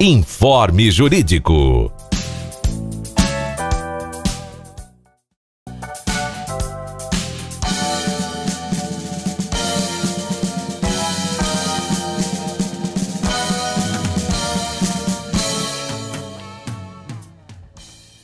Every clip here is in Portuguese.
Informe Jurídico.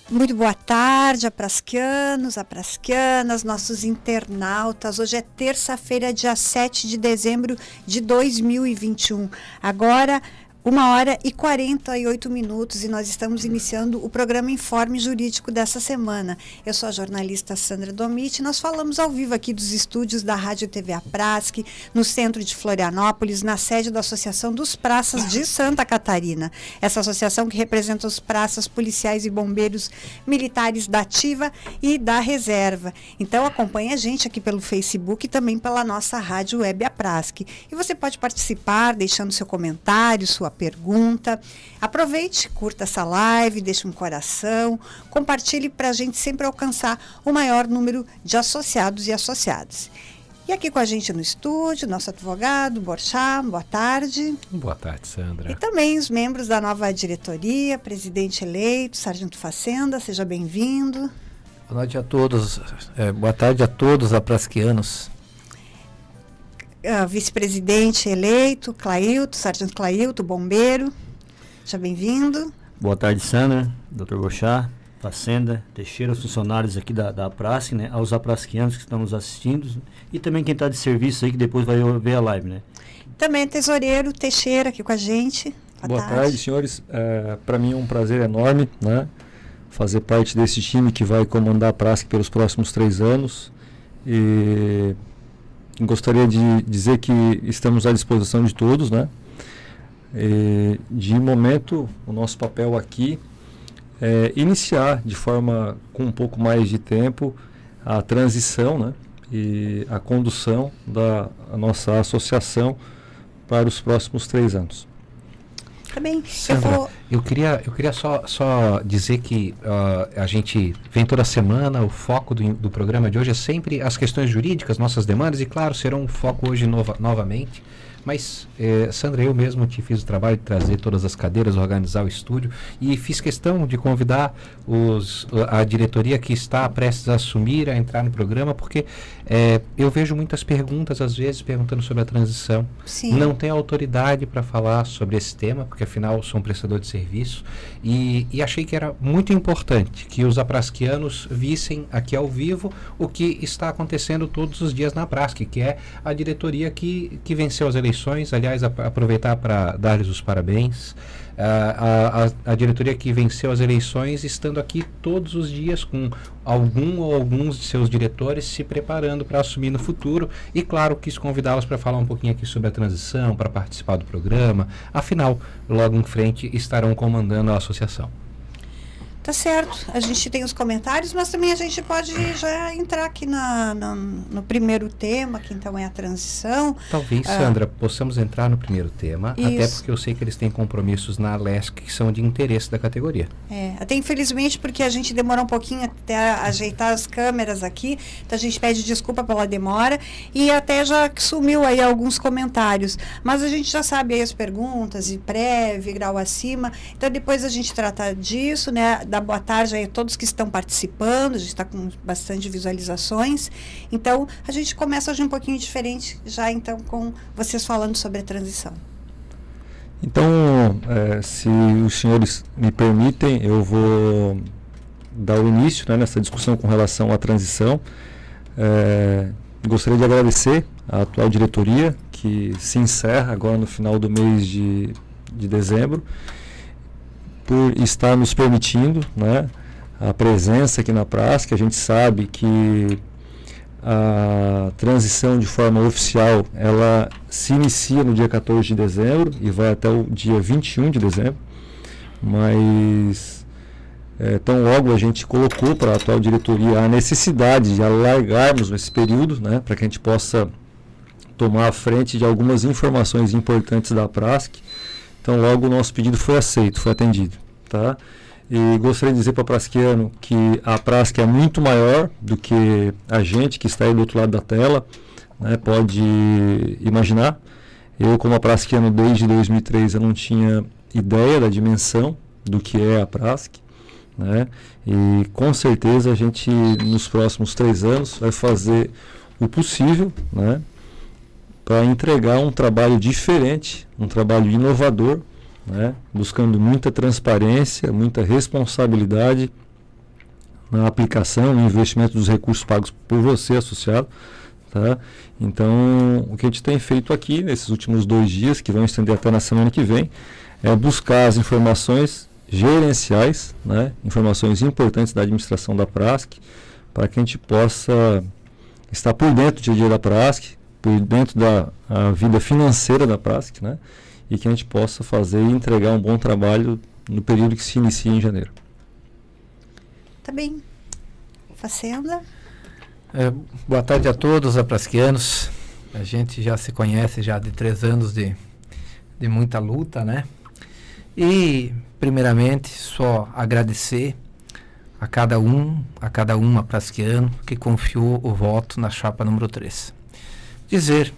Muito boa tarde, aprasquianos, aprasquianas, nossos internautas. Hoje é terça-feira, dia 7 de dezembro de 2021. Agora, 1h48 e nós estamos iniciando o programa Informe Jurídico dessa semana. Eu sou a jornalista Sandra Domit e nós falamos ao vivo aqui dos estúdios da Rádio TV Aprasque, no centro de Florianópolis, na sede da Associação dos Praças de Santa Catarina. Essa associação que representa os praças, policiais e bombeiros militares da ativa e da reserva. Então acompanhe a gente aqui pelo Facebook e também pela nossa rádio web Aprasque. E você pode participar deixando seu comentário, sua pergunta. Aproveite, curta essa live, deixe um coração, compartilhe para a gente sempre alcançar o maior número de associados e associadas. E aqui com a gente no estúdio, nosso advogado, Borchá, boa tarde. Boa tarde, Sandra. E também os membros da nova diretoria, presidente eleito, Sargento Facenda, seja bem-vindo. Boa noite a todos, boa tarde a todos aprasquianos. Vice-presidente eleito, Clailton, Sargento Clailton, bombeiro, seja bem-vindo. Boa tarde, Sandra, Dr. Borchá, Facenda, Teixeira, os funcionários aqui da Aprasque, né, aos aprasquianos que estão nos assistindo e também quem está de serviço aí que depois vai ver a live, né. Também tesoureiro Teixeira aqui com a gente. Boa tarde, senhores. Para mim é um prazer enorme, né, fazer parte desse time que vai comandar a Aprasque pelos próximos 3 anos e gostaria de dizer que estamos à disposição de todos, né? De momento, o nosso papel aqui é iniciar de forma com um pouco mais de tempo a transição, né? E a condução da nossa associação para os próximos 3 anos. Também, Sandra, eu queria só dizer que a gente vem toda semana, o foco do programa de hoje é sempre as questões jurídicas, nossas demandas, e claro, serão um foco hoje novamente. Mas, Sandra, eu mesmo te fiz o trabalho de trazer todas as cadeiras, organizar o estúdio e fiz questão de convidar a diretoria que está prestes a assumir, a entrar no programa, porque eu vejo muitas perguntas, às vezes, perguntando sobre a transição. Sim. Não tem autoridade para falar sobre esse tema, porque afinal sou um prestador de serviço e achei que era muito importante que os aprasquianos vissem aqui ao vivo o que está acontecendo todos os dias na Aprasque, que é a diretoria que venceu as eleições. Aliás, aproveitar para dar-lhes os parabéns. A diretoria que venceu as eleições, estando aqui todos os dias com algum ou alguns de seus diretores se preparando para assumir no futuro. E claro, quis convidá-los para falar um pouquinho aqui sobre a transição, para participar do programa. Afinal, logo em frente estarão comandando a associação. Tá certo, a gente tem os comentários, mas também a gente pode já entrar aqui no primeiro tema, que então é a transição. Talvez, Sandra, possamos entrar no primeiro tema, isso. Até porque eu sei que eles têm compromissos na ALESC que são de interesse da categoria. Até infelizmente porque a gente demorou um pouquinho até ajeitar as câmeras aqui, então a gente pede desculpa pela demora e até já sumiu aí alguns comentários, mas a gente já sabe aí as perguntas, e prévio, grau acima, então depois a gente trata disso, né? Dar boa tarde aí a todos que estão participando, a gente está com bastante visualizações, então a gente começa hoje um pouquinho diferente, já então com vocês falando sobre a transição. Então, se os senhores me permitem, eu vou dar o início, né, nessa discussão com relação à transição. Gostaria de agradecer à atual diretoria, que se encerra agora no final do mês de dezembro, por estar nos permitindo, né, a presença aqui na Aprasque. A gente sabe que a transição de forma oficial, ela se inicia no dia 14 de dezembro e vai até o dia 21 de dezembro, mas tão logo a gente colocou para a atual diretoria a necessidade de alargarmos esse período, né, para que a gente possa tomar a frente de algumas informações importantes da Aprasque. Então logo o nosso pedido foi aceito, foi atendido, tá? E gostaria de dizer para o aprasquiano que a Aprasque é muito maior do que a gente que está aí do outro lado da tela, né, pode imaginar. Eu, como aprasquiano desde 2003, eu não tinha ideia da dimensão do que é a Prasc, né? E com certeza a gente nos próximos 3 anos vai fazer o possível, né, para entregar um trabalho diferente, um trabalho inovador, né, buscando muita transparência, muita responsabilidade na aplicação e investimento dos recursos pagos por você, associado. Tá? Então, o que a gente tem feito aqui nesses últimos 2 dias, que vão estender até na semana que vem, é buscar as informações gerenciais, né, informações importantes da administração da Prasc, para que a gente possa estar por dentro do dia a dia da Prasc, por dentro da vida financeira da Prasc, né, e que a gente possa fazer e entregar um bom trabalho no período que se inicia em janeiro. Tá bem. Facenda? Boa tarde a todos, aprasquianos. A gente já se conhece já de 3 anos de muita luta, né? E, primeiramente, só agradecer a cada um aprasquiano que confiou o voto na chapa número 3. Dizer,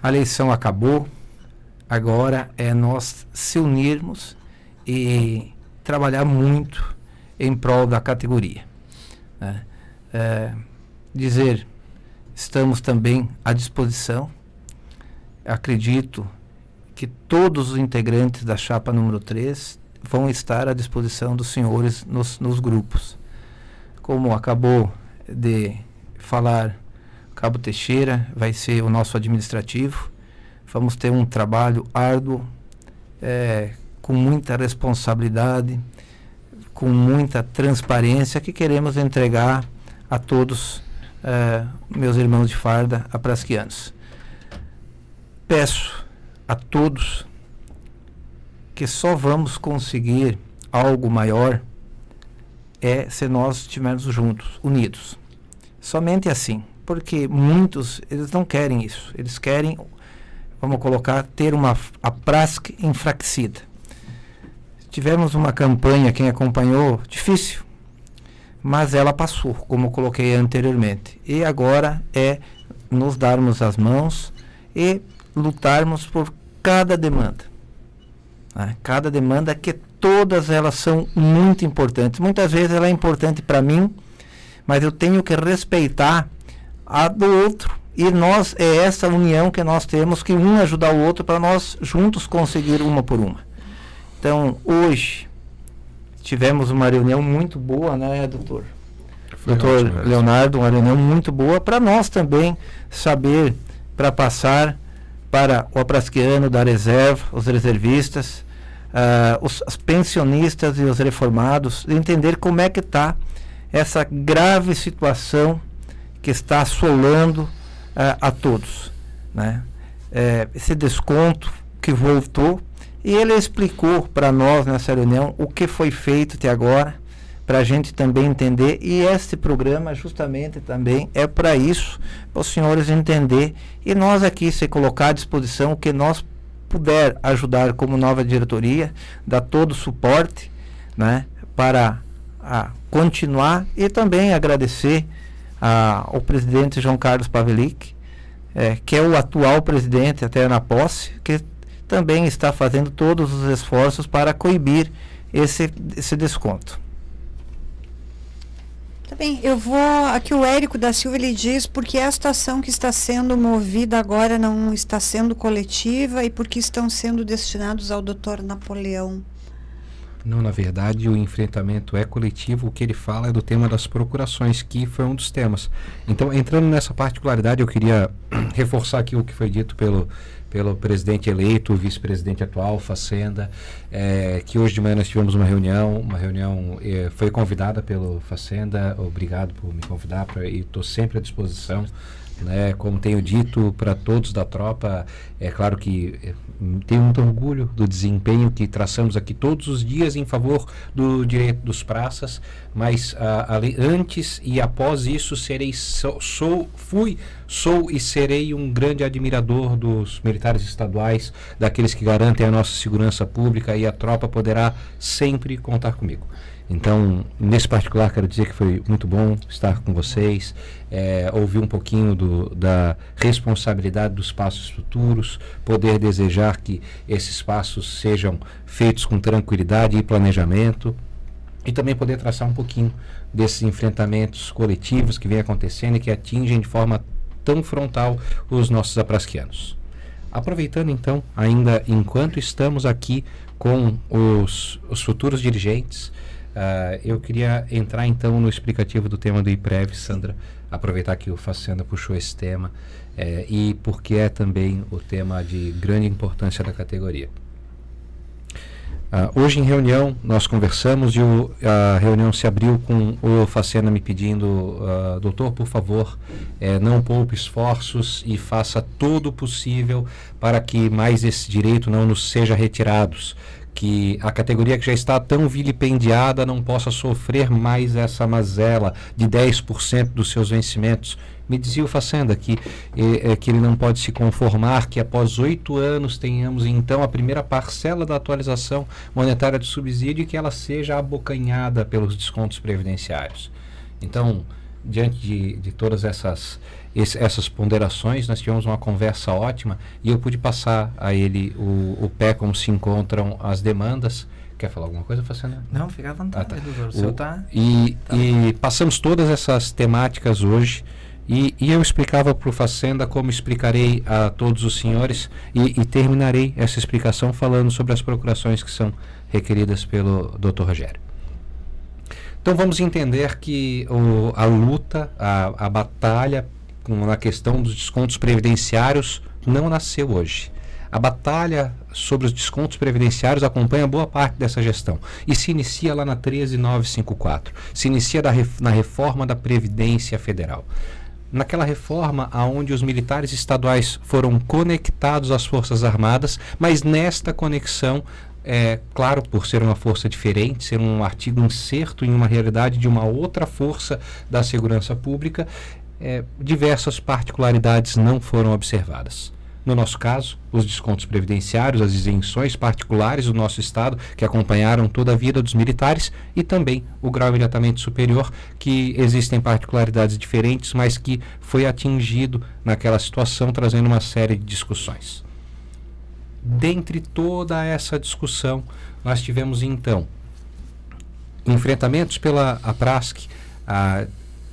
a eleição acabou, agora é nós se unirmos e trabalhar muito em prol da categoria, né? Dizer, estamos também à disposição, acredito que todos os integrantes da chapa número 3 vão estar à disposição dos senhores nos grupos. Como acabou de falar Cabo Teixeira, vai ser o nosso administrativo. Vamos ter um trabalho árduo, com muita responsabilidade, com muita transparência, que queremos entregar a todos, meus irmãos de farda aprasquianos. Peço a todos que só vamos conseguir algo maior se nós estivermos juntos, unidos. Somente assim, porque muitos, eles não querem isso. Eles querem, vamos colocar, ter a Prasc enfraquecida. Tivemos uma campanha, quem acompanhou, difícil, mas ela passou, como eu coloquei anteriormente. E agora é nos darmos as mãos e lutarmos por cada demanda. Cada demanda, que todas elas são muito importantes. Muitas vezes ela é importante para mim, mas eu tenho que respeitar a do outro. E nós, é essa união que nós temos, que um ajudar o outro para nós juntos conseguir uma por uma. Então, hoje, tivemos uma reunião muito boa, né, doutor? Doutor Leonardo, uma reunião muito boa para nós também saber, para passar para o aprasquiano da reserva, os reservistas, os pensionistas e os reformados, entender como é que está essa grave situação que está assolando a todos, né? Esse desconto que voltou, e ele explicou para nós nessa reunião o que foi feito até agora, para a gente também entender, e este programa justamente também é para isso, para os senhores entender, e nós aqui se colocar à disposição o que nós puder ajudar como nova diretoria, dar todo o suporte, né, para continuar, e também agradecer ao presidente João Carlos Pavelic, que é o atual presidente até na posse, que também está fazendo todos os esforços para coibir esse desconto. Tá bem, eu vou, aqui o Érico da Silva, ele diz porque esta ação que está sendo movida agora não está sendo coletiva e porque estão sendo destinados ao Dr. Napoleão. Não, na verdade, o enfrentamento é coletivo. O que ele fala é do tema das procurações, que foi um dos temas. Então, entrando nessa particularidade, eu queria reforçar aqui o que foi dito pelo presidente eleito, o vice-presidente atual, Facenda, que hoje de manhã nós tivemos uma reunião foi convidada pelo Facenda, obrigado por me convidar, e estou sempre à disposição, né? Como tenho dito para todos da tropa, é claro que tenho muito orgulho do desempenho que traçamos aqui todos os dias em favor do direito dos praças, mas antes e após isso fui Sou e serei um grande admirador dos militares estaduais, daqueles que garantem a nossa segurança pública, e a tropa poderá sempre contar comigo. Então, nesse particular, quero dizer que foi muito bom estar com vocês, ouvir um pouquinho da responsabilidade dos passos futuros, poder desejar que esses passos sejam feitos com tranquilidade e planejamento, e também poder traçar um pouquinho desses enfrentamentos coletivos que vem acontecendo e que atingem de forma tão frontal os nossos aprasquianos. Aproveitando então, ainda enquanto estamos aqui com os futuros dirigentes, eu queria entrar então no explicativo do tema do IPREV, Sandra, aproveitar que o Facenda puxou esse tema, e porque é também o tema de grande importância da categoria. Hoje em reunião nós conversamos e a reunião se abriu com o Facenda me pedindo, doutor, por favor, não poupe esforços e faça todo o possível para que mais esse direito não nos seja retirado, que a categoria que já está tão vilipendiada não possa sofrer mais essa mazela de 10% dos seus vencimentos. Me dizia o Facenda que ele não pode se conformar que após 8 anos tenhamos então a primeira parcela da atualização monetária do subsídio e que ela seja abocanhada pelos descontos previdenciários. Então, diante de todas essas ponderações, nós tivemos uma conversa ótima e eu pude passar a ele o pé como se encontram as demandas. Quer falar alguma coisa, Facenda? Não, fica à vontade, doutor. O senhor tá... E passamos todas essas temáticas hoje e eu explicava para o Facenda como explicarei a todos os senhores e terminarei essa explicação falando sobre as procurações que são requeridas pelo Dr. Rogério. Então vamos entender que a luta, a batalha na questão dos descontos previdenciários não nasceu hoje. A batalha sobre os descontos previdenciários acompanha boa parte dessa gestão e se inicia lá na 13954, se inicia na reforma da Previdência Federal. Naquela reforma onde os militares estaduais foram conectados às Forças Armadas, mas nesta conexão, claro, por ser uma força diferente, ser um artigo inserto em uma realidade de uma outra força da segurança pública, diversas particularidades não foram observadas. No nosso caso, os descontos previdenciários, as isenções particulares do nosso Estado, que acompanharam toda a vida dos militares, e também o grau imediatamente superior, que existem particularidades diferentes, mas que foi atingido naquela situação, trazendo uma série de discussões. Dentre toda essa discussão, nós tivemos então enfrentamentos pela APRASC,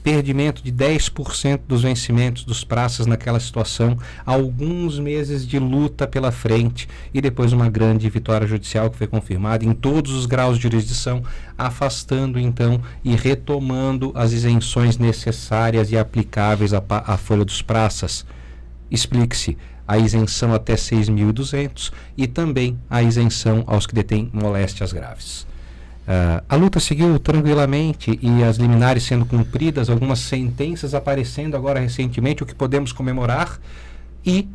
perdimento de 10% dos vencimentos dos praças naquela situação, alguns meses de luta pela frente e depois uma grande vitória judicial que foi confirmada em todos os graus de jurisdição, afastando então e retomando as isenções necessárias e aplicáveis à folha dos praças. Explique-se a isenção até 6.200 e também a isenção aos que detêm moléstias graves. A luta seguiu tranquilamente e as liminares sendo cumpridas, algumas sentenças aparecendo agora recentemente, o que podemos comemorar, e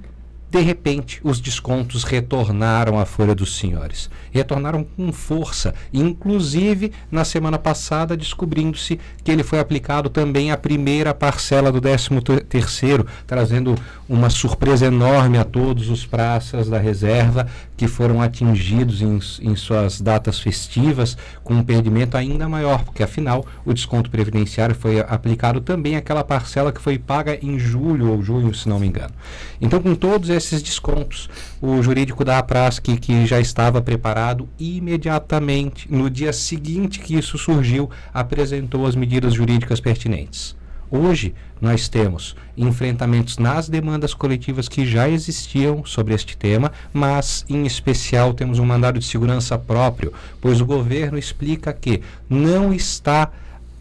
de repente os descontos retornaram à folha dos senhores. Retornaram com força, inclusive na semana passada descobrindo-se que ele foi aplicado também à primeira parcela do 13º, trazendo uma surpresa enorme a todos os praças da reserva que foram atingidos em suas datas festivas com um perdimento ainda maior, porque afinal o desconto previdenciário foi aplicado também àquela parcela que foi paga em julho ou junho, se não me engano. Então, com todos esses descontos, o jurídico da APRASC, que já estava preparado, imediatamente, no dia seguinte que isso surgiu, apresentou as medidas jurídicas pertinentes. Hoje, nós temos enfrentamentos nas demandas coletivas que já existiam sobre este tema, mas, em especial, temos um mandado de segurança próprio, pois o governo explica que não está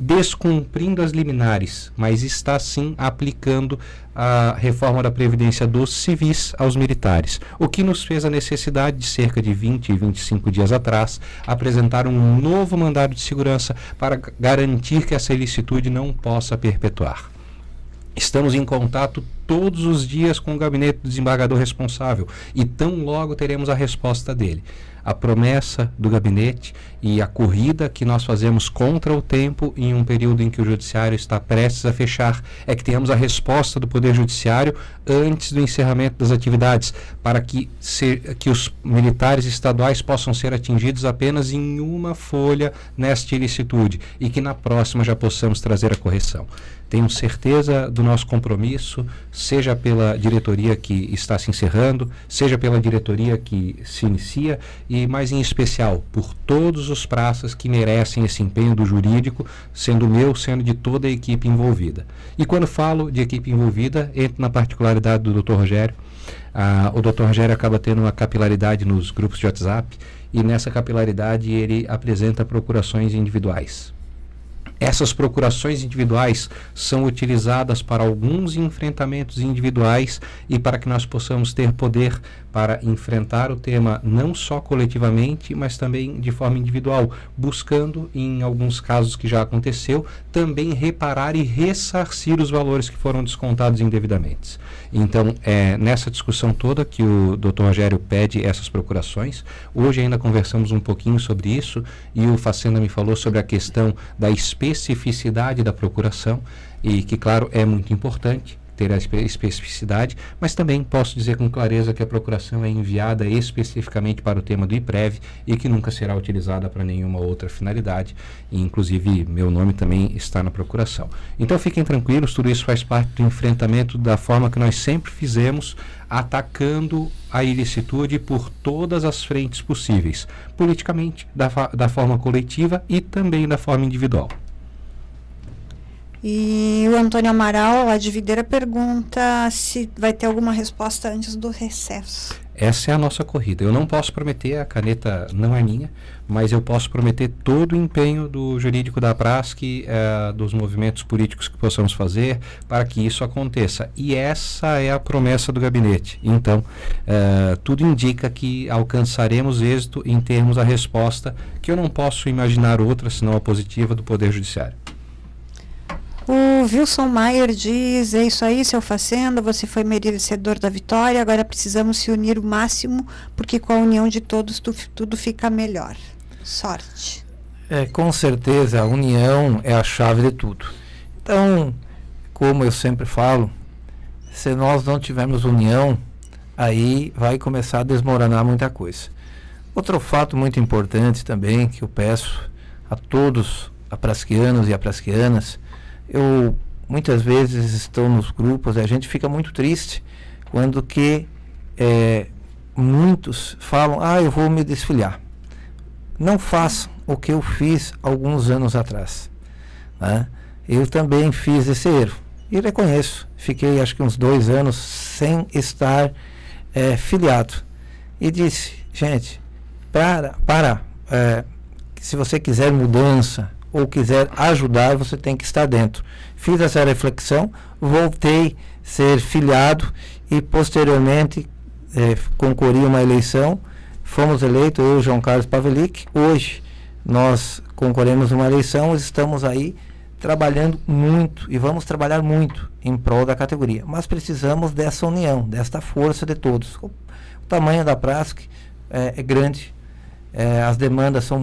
descumprindo as liminares, mas está sim aplicando a reforma da Previdência dos civis aos militares, o que nos fez a necessidade de cerca de 20 e 25 dias atrás apresentar um novo mandado de segurança para garantir que essa ilicitude não possa perpetuar. Estamos em contato todos os dias com o gabinete do desembargador responsável, e tão logo teremos a resposta dele. A promessa do gabinete e a corrida que nós fazemos contra o tempo em um período em que o judiciário está prestes a fechar é que tenhamos a resposta do Poder Judiciário antes do encerramento das atividades, para que os militares estaduais possam ser atingidos apenas em uma folha nesta ilicitude e que na próxima já possamos trazer a correção. Tenho certeza do nosso compromisso, seja pela diretoria que está se encerrando, seja pela diretoria que se inicia e, mais em especial, por todos os praças que merecem esse empenho do jurídico, sendo meu, sendo de toda a equipe envolvida. E quando falo de equipe envolvida, entro na particularidade do Dr. Rogério. O Dr. Rogério acaba tendo uma capilaridade nos grupos de WhatsApp e nessa capilaridade ele apresenta procurações individuais. Essas procurações individuais são utilizadas para alguns enfrentamentos individuais e para que nós possamos ter poder para enfrentar o tema não só coletivamente, mas também de forma individual, buscando, em alguns casos que já aconteceu, também reparar e ressarcir os valores que foram descontados indevidamente. Então, é nessa discussão toda que o Dr. Rogério pede essas procurações. Hoje ainda conversamos um pouquinho sobre isso e o Facenda me falou sobre a questão da especificidade da procuração e que, claro, é muito importante ter a especificidade, mas também posso dizer com clareza que a procuração é enviada especificamente para o tema do IPREV e que nunca será utilizada para nenhuma outra finalidade, e inclusive meu nome também está na procuração. Então fiquem tranquilos, tudo isso faz parte do enfrentamento da forma que nós sempre fizemos, atacando a ilicitude por todas as frentes possíveis, politicamente, da forma coletiva e também da forma individual. E o Antônio Amaral, lá de Videira, pergunta se vai ter alguma resposta antes do recesso. Essa é a nossa corrida. Eu não posso prometer, a caneta não é minha, mas eu posso prometer todo o empenho do jurídico da Prasc, dos movimentos políticos que possamos fazer para que isso aconteça. E essa é a promessa do gabinete. Então, tudo indica que alcançaremos êxito em termos a resposta, que eu não posso imaginar outra senão a positiva do Poder Judiciário. O Wilson Maier diz: é isso aí, seu Facenda, você foi merecedor da vitória, agora precisamos se unir o máximo, porque com a união de todos tudo fica melhor. Sorte. Com certeza, a união é a chave de tudo. Então, como eu sempre falo, se nós não tivermos união, aí vai começar a desmoronar muita coisa. Outro fato muito importante também, que eu peço a todos, aprasquianos e aprasquianas, eu muitas vezes estou nos grupos e a gente fica muito triste quando que muitos falam: eu vou me desfiliar. Não façam o que eu fiz alguns anos atrás, né? Eu também fiz esse erro e reconheço, fiquei acho que uns 2 anos sem estar filiado e disse: gente, se você quiser mudança ou quiser ajudar, você tem que estar dentro. Fiz essa reflexão, voltei a ser filiado e posteriormente concorri a uma eleição, fomos eleitos, eu e o João Carlos Pavelic. Hoje nós concorremos a uma eleição, estamos aí trabalhando muito e vamos trabalhar muito em prol da categoria, mas precisamos dessa união, desta força de todos. O tamanho da Prasc é grande. As demandas são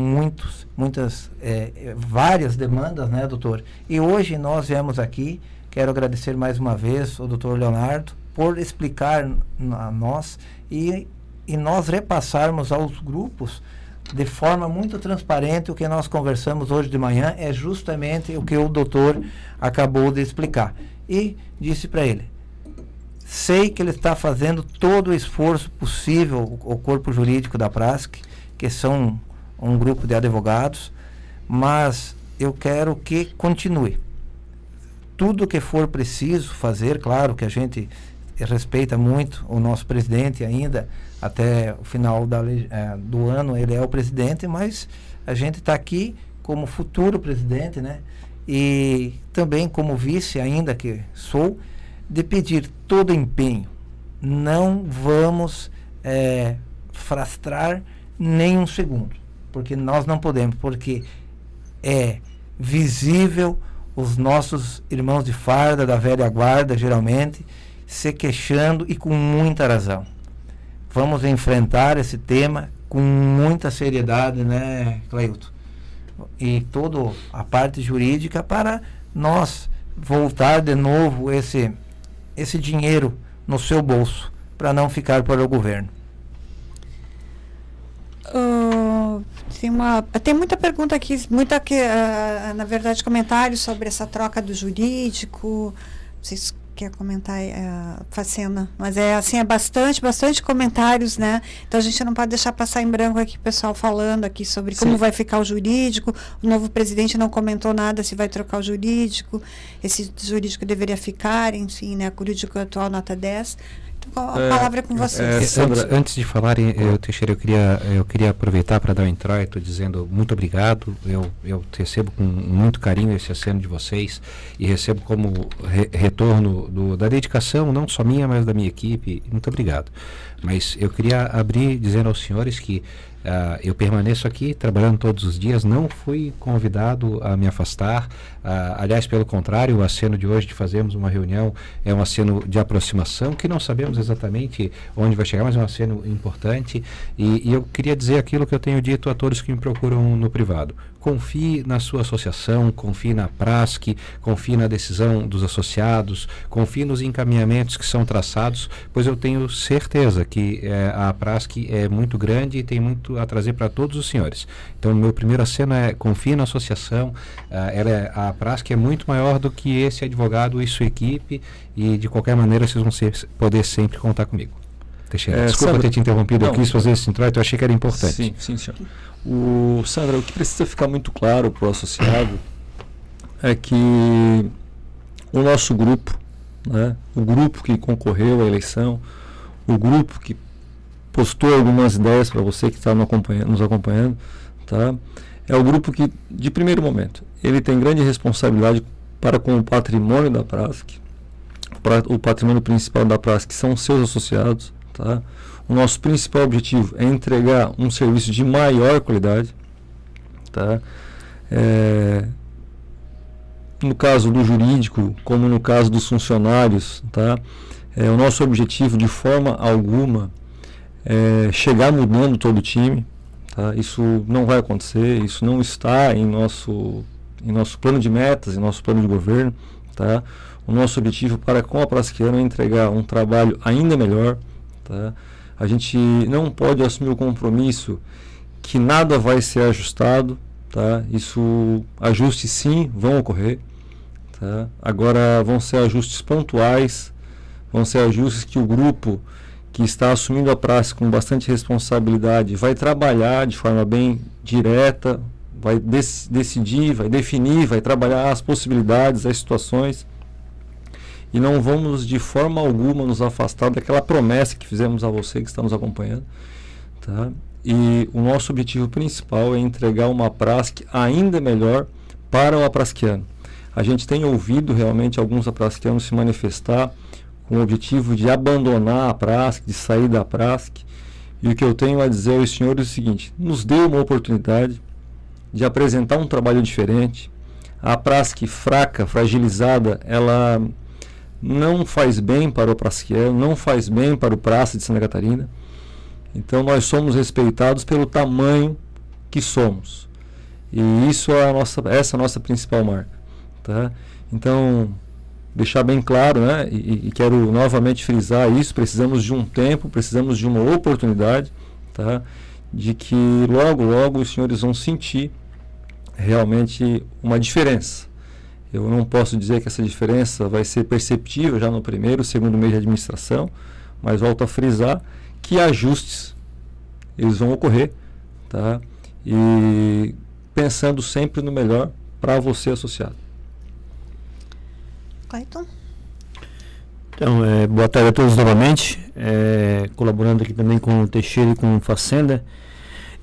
várias demandas, né, doutor? E hoje nós viemos aqui, quero agradecer mais uma vez ao doutor Leonardo por explicar a nós e nós repassarmos aos grupos de forma muito transparente o que nós conversamos hoje de manhã, é justamente o que o doutor acabou de explicar. E disse para ele: sei que ele está fazendo todo o esforço possível, o corpo jurídico da Prasc, que são um grupo de advogados, mas eu quero que continue. Tudo que for preciso fazer, claro que a gente respeita muito o nosso presidente ainda, até o final do ano ele é o presidente, mas a gente está aqui como futuro presidente, né? E também como vice ainda que sou, de pedir todo empenho. Não vamos frustrar nem um segundo, porque nós não podemos, porque é visível os nossos irmãos de farda, da velha guarda, geralmente, se queixando e com muita razão. Vamos enfrentar esse tema com muita seriedade, né, Cleilton? E toda a parte jurídica para nós voltar de novo esse dinheiro no seu bolso, para não ficar para o governo. Tem muita pergunta aqui, na verdade, comentários sobre essa troca do jurídico. Vocês querem comentar, Facena? Mas é bastante comentários, né? Então a gente não pode deixar passar em branco aqui o pessoal falando aqui sobre como vai ficar o jurídico. O novo presidente não comentou nada se vai trocar o jurídico. Esse jurídico deveria ficar, enfim, né? O jurídico atual, nota 10. A palavra é com vocês. Antes de falarem, Teixeira, eu queria aproveitar para dar um introito dizendo muito obrigado. Eu recebo com muito carinho esse aceno de vocês e recebo como retorno da dedicação, não só minha, mas da minha equipe. Muito obrigado. Mas eu queria abrir dizendo aos senhores que eu permaneço aqui trabalhando todos os dias, não fui convidado a me afastar, aliás, pelo contrário, o aceno de hoje de fazermos uma reunião é um aceno de aproximação, que não sabemos exatamente onde vai chegar, mas é um aceno importante, e eu queria dizer aquilo que eu tenho dito a todos que me procuram no privado: confie na sua associação, confie na Prasc, confie na decisão dos associados, confie nos encaminhamentos que são traçados, pois eu tenho certeza que a Prasc é muito grande e tem muito a trazer para todos os senhores. Então, meu primeiro aceno é: confie na associação. A Prasc é muito maior do que esse advogado e sua equipe, e de qualquer maneira vocês vão poder sempre contar comigo. Teixeira, desculpa ter te interrompido, eu quis fazer esse introito, eu achei que era importante. Sim, senhor. Sandra, o que precisa ficar muito claro para o associado é que o nosso grupo, né, o grupo que concorreu à eleição, o grupo que postou algumas ideias para você que está nos acompanhando, tá? É o grupo que, de primeiro momento, ele tem grande responsabilidade para com o patrimônio da Prasc. O patrimônio principal da Prasc são seus associados, tá? O nosso principal objetivo é entregar um serviço de maior qualidade, tá? No caso do jurídico, como no caso dos funcionários, tá? O nosso objetivo, de forma alguma, é chegar mudando todo o time, tá? Isso não vai acontecer, isso não está em nosso plano de metas, em nosso plano de governo, tá? O nosso objetivo para com a Prasquiano é entregar um trabalho ainda melhor, tá? A gente não pode assumir o compromisso que nada vai ser ajustado, tá? Ajustes sim vão ocorrer, tá? Agora vão ser ajustes pontuais, vão ser ajustes que o grupo que está assumindo a Prasc com bastante responsabilidade vai trabalhar de forma bem direta, vai decidir, vai definir, vai trabalhar as possibilidades, as situações, e não vamos de forma alguma nos afastar daquela promessa que fizemos a você que está nos acompanhando, tá? E o nosso objetivo principal é entregar uma Prasc ainda melhor para o aprasquiano. A gente tem ouvido realmente alguns aprasquianos se manifestar com o objetivo de abandonar a Prasc, de sair da Prasc, e o que eu tenho a dizer aos senhores é o seguinte: nos dê uma oportunidade de apresentar um trabalho diferente. A Prasc fraca, fragilizada, ela não faz bem para o prasquiano, não faz bem para o Praça de Santa Catarina. Então nós somos respeitados pelo tamanho que somos, e isso é essa é a nossa principal marca, tá? Então, deixar bem claro, né, e quero novamente frisar isso: precisamos de um tempo, precisamos de uma oportunidade, tá? De que logo os senhores vão sentir realmente uma diferença. Eu não posso dizer que essa diferença vai ser perceptível já no primeiro, segundo mês de administração, mas volto a frisar que ajustes eles vão ocorrer, tá? E pensando sempre no melhor para você, associado. Cleiton? Então, boa tarde a todos novamente, colaborando aqui também com o Teixeira e com o Facenda.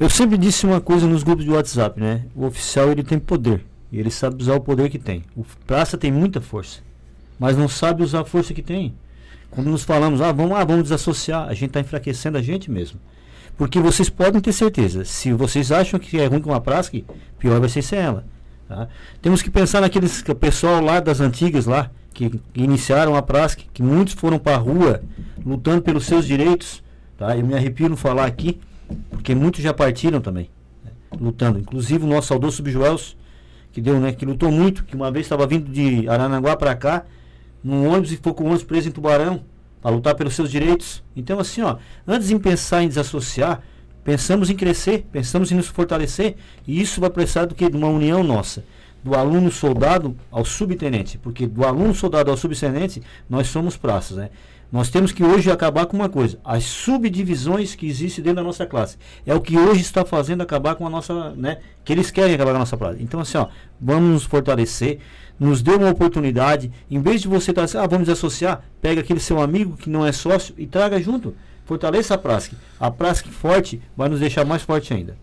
Eu sempre disse uma coisa nos grupos de WhatsApp, né? O oficial, ele tem poder, e ele sabe usar o poder que tem. O praça tem muita força, mas não sabe usar a força que tem. Quando nos falamos, vamos desassociar, a gente está enfraquecendo a gente mesmo. Porque vocês podem ter certeza, se vocês acham que é ruim com a Prasc, pior vai ser sem ela. Tá? Temos que pensar naqueles pessoal lá das antigas lá, que iniciaram a Prasc, que muitos foram para a rua lutando pelos seus direitos, tá? Eu me arrepio no falar aqui, porque muitos já partiram também, né, lutando. Inclusive o nosso saudoso Subjoelso, que deu, né, que lutou muito, que uma vez estava vindo de Aranaguá para cá, num ônibus, e ficou com o ônibus preso em Tubarão, para lutar pelos seus direitos. Então, assim, ó, antes de pensar em desassociar, pensamos em crescer, pensamos em nos fortalecer, e isso vai precisar do que? De uma união nossa, do aluno soldado ao subtenente, porque do aluno soldado ao subtenente nós somos praças, né? Nós temos que hoje acabar com uma coisa, as subdivisões que existem dentro da nossa classe. É o que hoje está fazendo acabar com a nossa, né? Que eles querem acabar com a nossa praça. Então, assim, ó, vamos nos fortalecer, nos dê uma oportunidade, em vez de você estar assim, vamos desassociar, pega aquele seu amigo que não é sócio e traga junto, fortaleça a Prasc. A Prasc forte vai nos deixar mais forte ainda.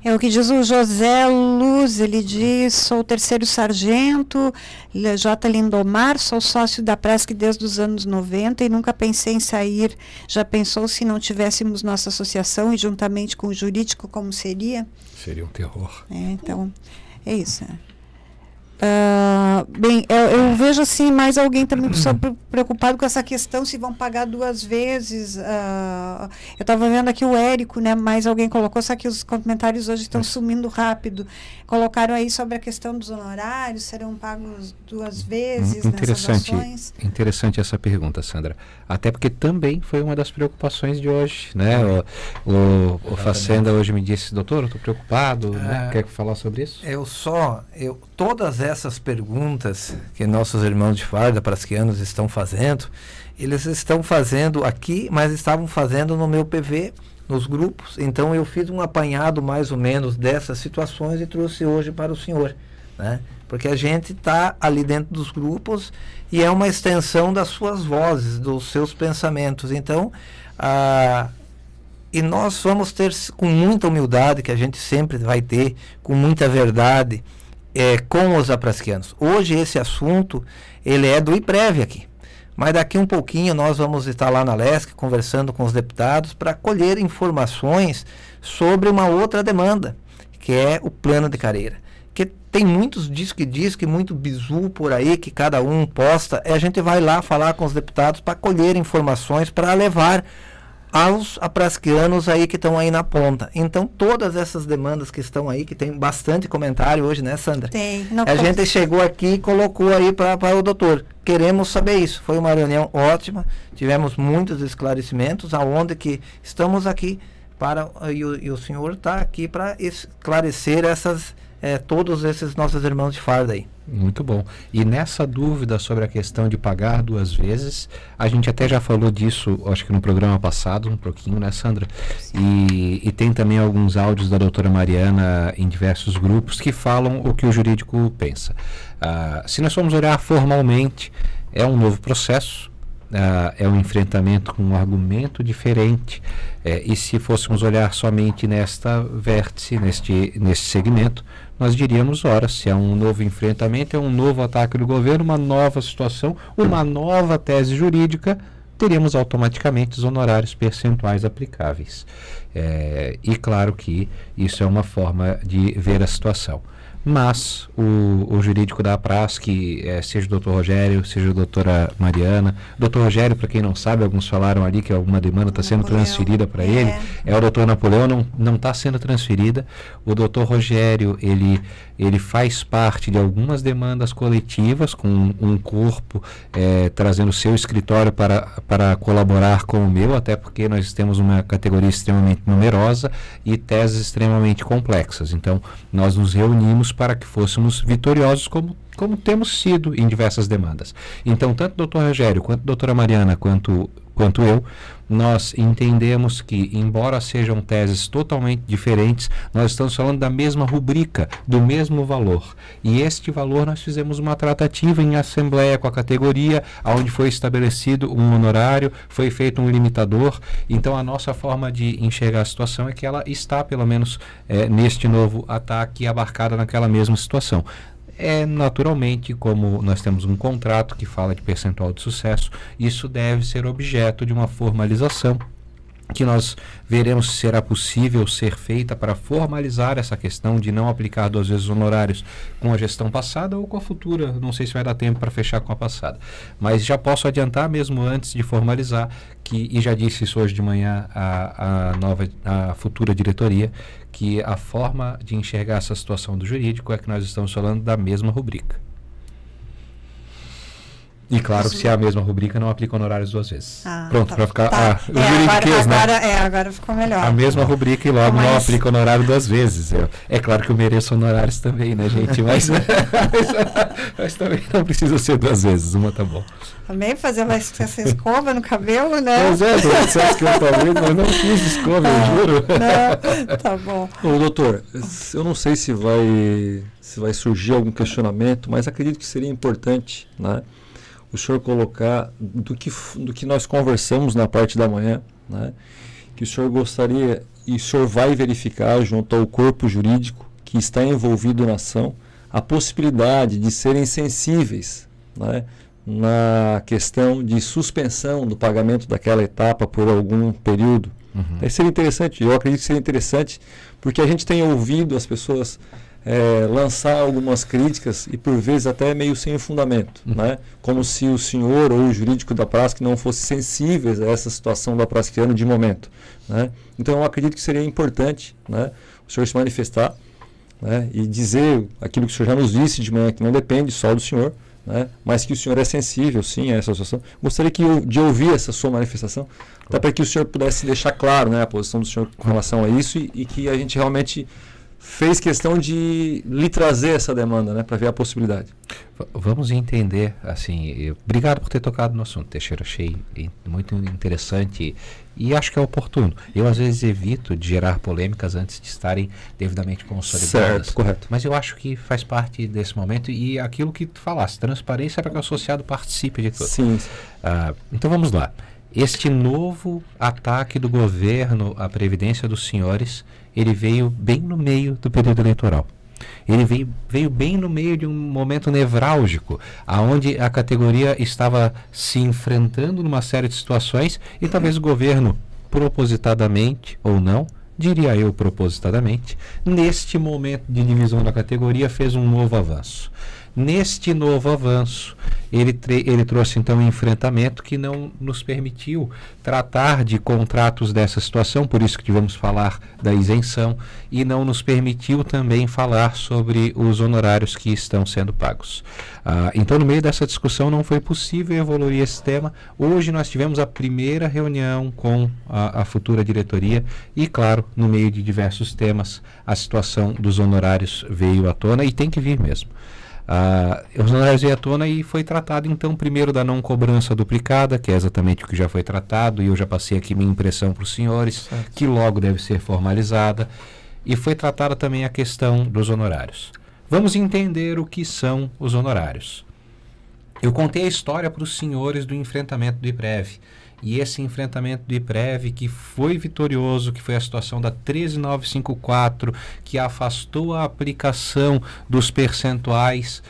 É o que diz o José Luz, ele diz, sou o 3º sargento, J. Lindomar, sou sócio da Prasc desde os anos 90 e nunca pensei em sair. Já pensou se não tivéssemos nossa associação e juntamente com o jurídico, como seria? Seria um terror. Então, é isso. Bem, eu vejo assim mais alguém também preocupado com essa questão, se vão pagar 2 vezes. Eu estava vendo aqui o Érico, né? Mais alguém colocou, só que os comentários hoje estão sumindo rápido. Colocaram aí sobre a questão dos honorários, serão pagos 2 vezes nessas ações. Interessante essa pergunta, Sandra. Até porque também foi uma das preocupações de hoje, né? O Facenda hoje me disse, doutor, eu estou preocupado, né? Quer falar sobre isso? Todas essas perguntas que nossos irmãos de farda prasquianos estão fazendo, eles estão fazendo aqui, mas estavam fazendo no meu PV, nos grupos. Então eu fiz um apanhado mais ou menos dessas situações e trouxe hoje para o senhor, né? Porque a gente está ali dentro dos grupos e é uma extensão das suas vozes, dos seus pensamentos. Então, e nós vamos ter, com muita humildade, que a gente sempre vai ter, com muita verdade, com os aprasquianos. Hoje esse assunto ele é do IPREV aqui, mas daqui um pouquinho nós vamos estar lá na LESC conversando com os deputados para colher informações sobre uma outra demanda, que é o plano de carreira, que tem muitos disque, muito bizu por aí que cada um posta, e a gente vai lá falar com os deputados para colher informações para levar aos aprasquianos aí que estão aí na ponta. Então todas essas demandas que estão aí, que tem bastante comentário hoje, né, Sandra? Tem. A gente chegou aqui e colocou aí para o doutor. Queremos saber isso. Foi uma reunião ótima, tivemos muitos esclarecimentos, aonde que estamos aqui para, e o senhor está aqui para esclarecer todos esses nossos irmãos de farda aí. Muito bom. E nessa dúvida sobre a questão de pagar 2 vezes, a gente até já falou disso, acho que no programa passado, um pouquinho, né, Sandra? E tem também alguns áudios da doutora Mariana em diversos grupos que falam o que o jurídico pensa. Se nós formos olhar formalmente, é um novo processo, é um enfrentamento com um argumento diferente, e se fôssemos olhar somente nesta vértice, neste segmento, nós diríamos, ora, se é um novo enfrentamento, é um novo ataque do governo, uma nova situação, uma nova tese jurídica, teríamos automaticamente os honorários percentuais aplicáveis. E claro que isso é uma forma de ver a situação. Mas o jurídico da Prasc, seja o doutor Rogério, seja a doutora Mariana, doutor Rogério, para quem não sabe, alguns falaram ali que alguma demanda está sendo transferida para ele, o doutor Napoleão, não está sendo transferida. O doutor Rogério, ele faz parte de algumas demandas coletivas, com um corpo trazendo o seu escritório para colaborar com o meu, até porque nós temos uma categoria extremamente numerosa e teses extremamente complexas. Então, nós nos reunimos para que fôssemos vitoriosos como temos sido em diversas demandas. Então, tanto o doutor Rogério, quanto a doutora Mariana, quanto eu, nós entendemos que, embora sejam teses totalmente diferentes, nós estamos falando da mesma rubrica, do mesmo valor. E este valor nós fizemos uma tratativa em assembleia com a categoria, onde foi estabelecido um honorário, foi feito um limitador. Então, a nossa forma de enxergar a situação é que ela está, pelo menos, neste novo ataque, abarcada naquela mesma situação. Naturalmente, como nós temos um contrato que fala de percentual de sucesso, isso deve ser objeto de uma formalização que nós veremos se será possível ser feita para formalizar essa questão de não aplicar 2 vezes honorários com a gestão passada ou com a futura. Não sei se vai dar tempo para fechar com a passada. Mas já posso adiantar, mesmo antes de formalizar, e já disse isso hoje de manhã a futura diretoria, que a forma de enxergar essa situação do jurídico é que nós estamos falando da mesma rubrica. E claro que se é a mesma rubrica, não aplica honorários 2 vezes. Pronto, para ficar... Agora ficou melhor. A mesma rubrica e logo não aplica honorário 2 vezes. É claro que eu mereço honorários também, né, gente? Mas também não precisa ser 2 vezes, uma tá bom. Também fazer essa escova no cabelo, né? Pois é, você que eu talvez, mas não fiz escova, eu juro. Não, tá bom. Ô, doutor, eu não sei se vai surgir algum questionamento, mas acredito que seria importante, né, o senhor colocar do que nós conversamos na parte da manhã, né, que o senhor gostaria e o senhor vai verificar junto ao corpo jurídico que está envolvido na ação a possibilidade de serem sensíveis, né, na questão de suspensão do pagamento daquela etapa por algum período. Seria interessante, eu acredito que seria interessante, porque a gente tem ouvido as pessoas lançar algumas críticas e por vezes até meio sem fundamento, né? Como se o senhor ou o jurídico da Prasc não fosse sensíveis a essa situação da Prasquiano de momento, né? Então eu acredito que seria importante, né, o senhor se manifestar, né, e dizer aquilo que o senhor já nos disse de manhã, que não depende só do senhor, né, mas que o senhor é sensível sim a essa situação. Gostaria de ouvir essa sua manifestação, até para que o senhor pudesse deixar claro, né, a posição do senhor com relação a isso e que a gente realmente fez questão de lhe trazer essa demanda, né, para ver a possibilidade. Vamos entender, assim, obrigado por ter tocado no assunto, Teixeira, achei muito interessante e acho que é oportuno. Eu às vezes evito de gerar polêmicas antes de estarem devidamente consolidadas. Certo, correto. Mas eu acho que faz parte desse momento e aquilo que tu falaste, transparência para que o associado participe de tudo. Sim. Então vamos lá. Este novo ataque do governo à Previdência dos senhores, ele veio bem no meio do período eleitoral. Ele veio bem no meio de um momento nevrálgico, aonde a categoria estava se enfrentando numa série de situações e talvez o governo, propositadamente ou não, diria eu propositadamente, neste momento de divisão da categoria fez um novo avanço. Neste novo avanço, ele trouxe então um enfrentamento que não nos permitiu tratar de contratos dessa situação, por isso que tivemos falar da isenção, e não nos permitiu também falar sobre os honorários que estão sendo pagos. Então, no meio dessa discussão, não foi possível evoluir esse tema. Hoje nós tivemos a primeira reunião com a futura diretoria e, claro, no meio de diversos temas, a situação dos honorários veio à tona e tem que vir mesmo. Os honorários veio à tona e foi tratado então primeiro da não cobrança duplicada, que é exatamente o que já foi tratado, e eu já passei aqui minha impressão para os senhores, certo, que logo deve ser formalizada, e foi tratada também a questão dos honorários. Vamos entender o que são os honorários. Eu contei a história para os senhores do enfrentamento do IPREV, e esse enfrentamento do IPREV que foi vitorioso, que foi a situação da 13954, que afastou a aplicação dos percentuais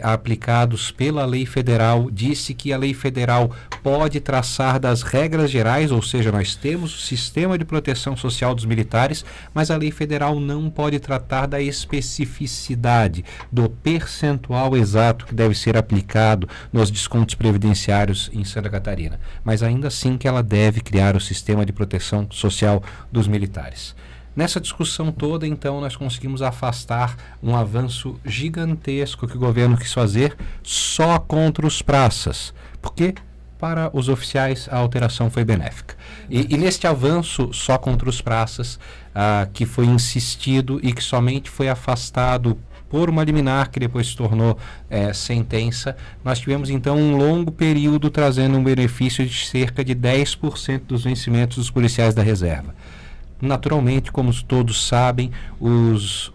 aplicados pela lei federal, disse que a lei federal pode traçar das regras gerais, ou seja, nós temos o sistema de proteção social dos militares, mas a lei federal não pode tratar da especificidade, do percentual exato que deve ser aplicado nos descontos previdenciários em Santa Catarina, mas ainda assim que ela deve criar o sistema de proteção social dos militares. Nessa discussão toda, então, nós conseguimos afastar um avanço gigantesco que o governo quis fazer só contra os praças, porque para os oficiais a alteração foi benéfica. E neste avanço só contra os praças, que foi insistido e que somente foi afastado por uma liminar que depois se tornou sentença, nós tivemos então um longo período trazendo um benefício de cerca de 10% dos vencimentos dos policiais da reserva. Naturalmente, como todos sabem, os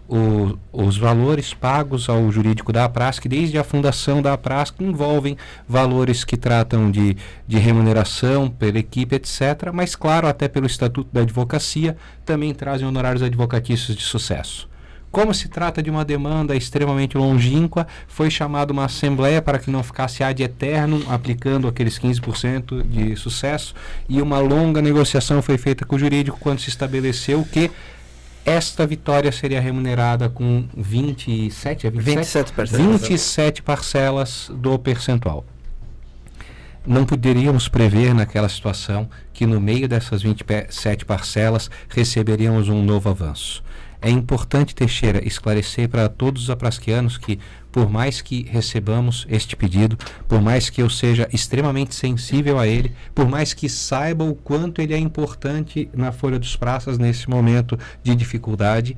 valores pagos ao jurídico da APRASC, desde a fundação da APRASC, envolvem valores que tratam de remuneração pela equipe, etc., mas, claro, até pelo Estatuto da Advocacia, também trazem honorários advocatícios de sucesso. Como se trata de uma demanda extremamente longínqua, foi chamada uma assembleia para que não ficasse ad eternum, aplicando aqueles 15% de sucesso, e uma longa negociação foi feita com o jurídico quando se estabeleceu que esta vitória seria remunerada com 27 parcelas do percentual. Não poderíamos prever naquela situação que no meio dessas 27 parcelas receberíamos um novo avanço. É importante, Teixeira, esclarecer para todos os aprasquianos que, por mais que recebamos este pedido, por mais que eu seja extremamente sensível a ele, por mais que saiba o quanto ele é importante na Folha dos Praças nesse momento de dificuldade,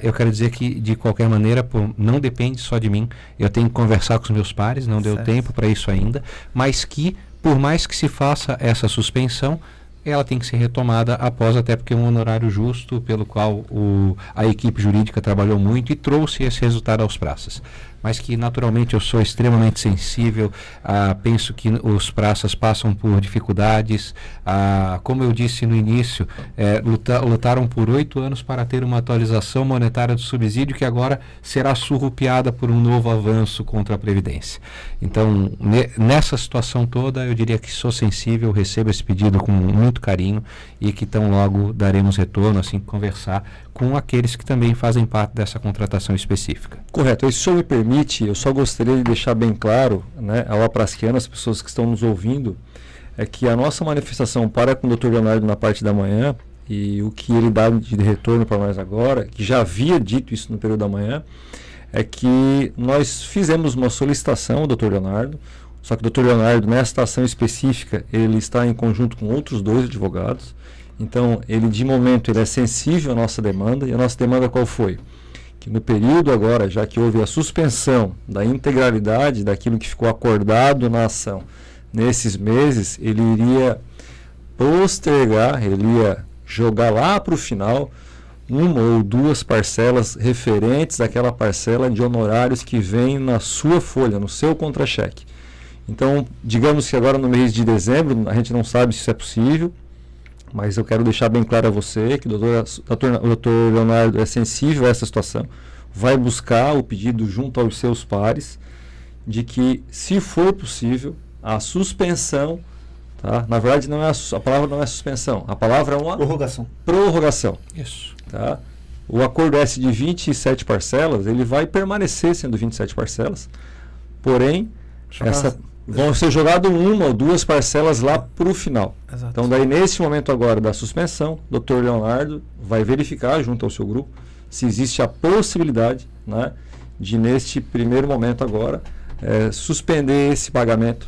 eu quero dizer que, de qualquer maneira, não depende só de mim. Eu tenho que conversar com os meus pares, não deu tempo para isso ainda, mas que, por mais que se faça essa suspensão, ela tem que ser retomada após, até porque é um honorário justo pelo qual a equipe jurídica trabalhou muito e trouxe esse resultado aos praças. Mas que naturalmente eu sou extremamente sensível, penso que os praças passam por dificuldades, como eu disse no início, lutaram por 8 anos para ter uma atualização monetária do subsídio que agora será surrupiada por um novo avanço contra a Previdência. Então, nessa situação toda, eu diria que sou sensível, recebo esse pedido com muito carinho e que tão logo daremos retorno, assim que conversar com aqueles que também fazem parte dessa contratação específica. Correto. E se o senhor me permite, eu só gostaria de deixar bem claro, né, ao aprasquiano, as pessoas que estão nos ouvindo, é que a nossa manifestação para com o Dr. Leonardo na parte da manhã, e o que ele dá de retorno para nós agora, que já havia dito isso no período da manhã, é que nós fizemos uma solicitação ao Dr. Leonardo, só que o Dr. Leonardo, nessa ação específica, ele está em conjunto com outros 2 advogados. Então, ele de momento ele é sensível à nossa demanda. E a nossa demanda qual foi? Que no período agora, já que houve a suspensão da integralidade daquilo que ficou acordado na ação nesses meses, ele iria postergar, ele ia jogar lá para o final 1 ou 2 parcelas referentes àquela parcela de honorários que vem na sua folha, no seu contra-cheque. Então, digamos que agora no mês de dezembro, a gente não sabe se isso é possível, mas eu quero deixar bem claro a você que o Dr. Leonardo é sensível a essa situação, vai buscar o pedido junto aos seus pares de que, se for possível, a suspensão, tá? Na verdade, a palavra não é suspensão, a palavra é uma prorrogação. Isso. Tá? O acordo S de 27 parcelas, ele vai permanecer sendo 27 parcelas, porém, vão ser jogadas 1 ou 2 parcelas lá para o final. Exato. Então, daí nesse momento agora da suspensão, o Dr. Leonardo vai verificar junto ao seu grupo se existe a possibilidade, né, de neste primeiro momento agora suspender esse pagamento.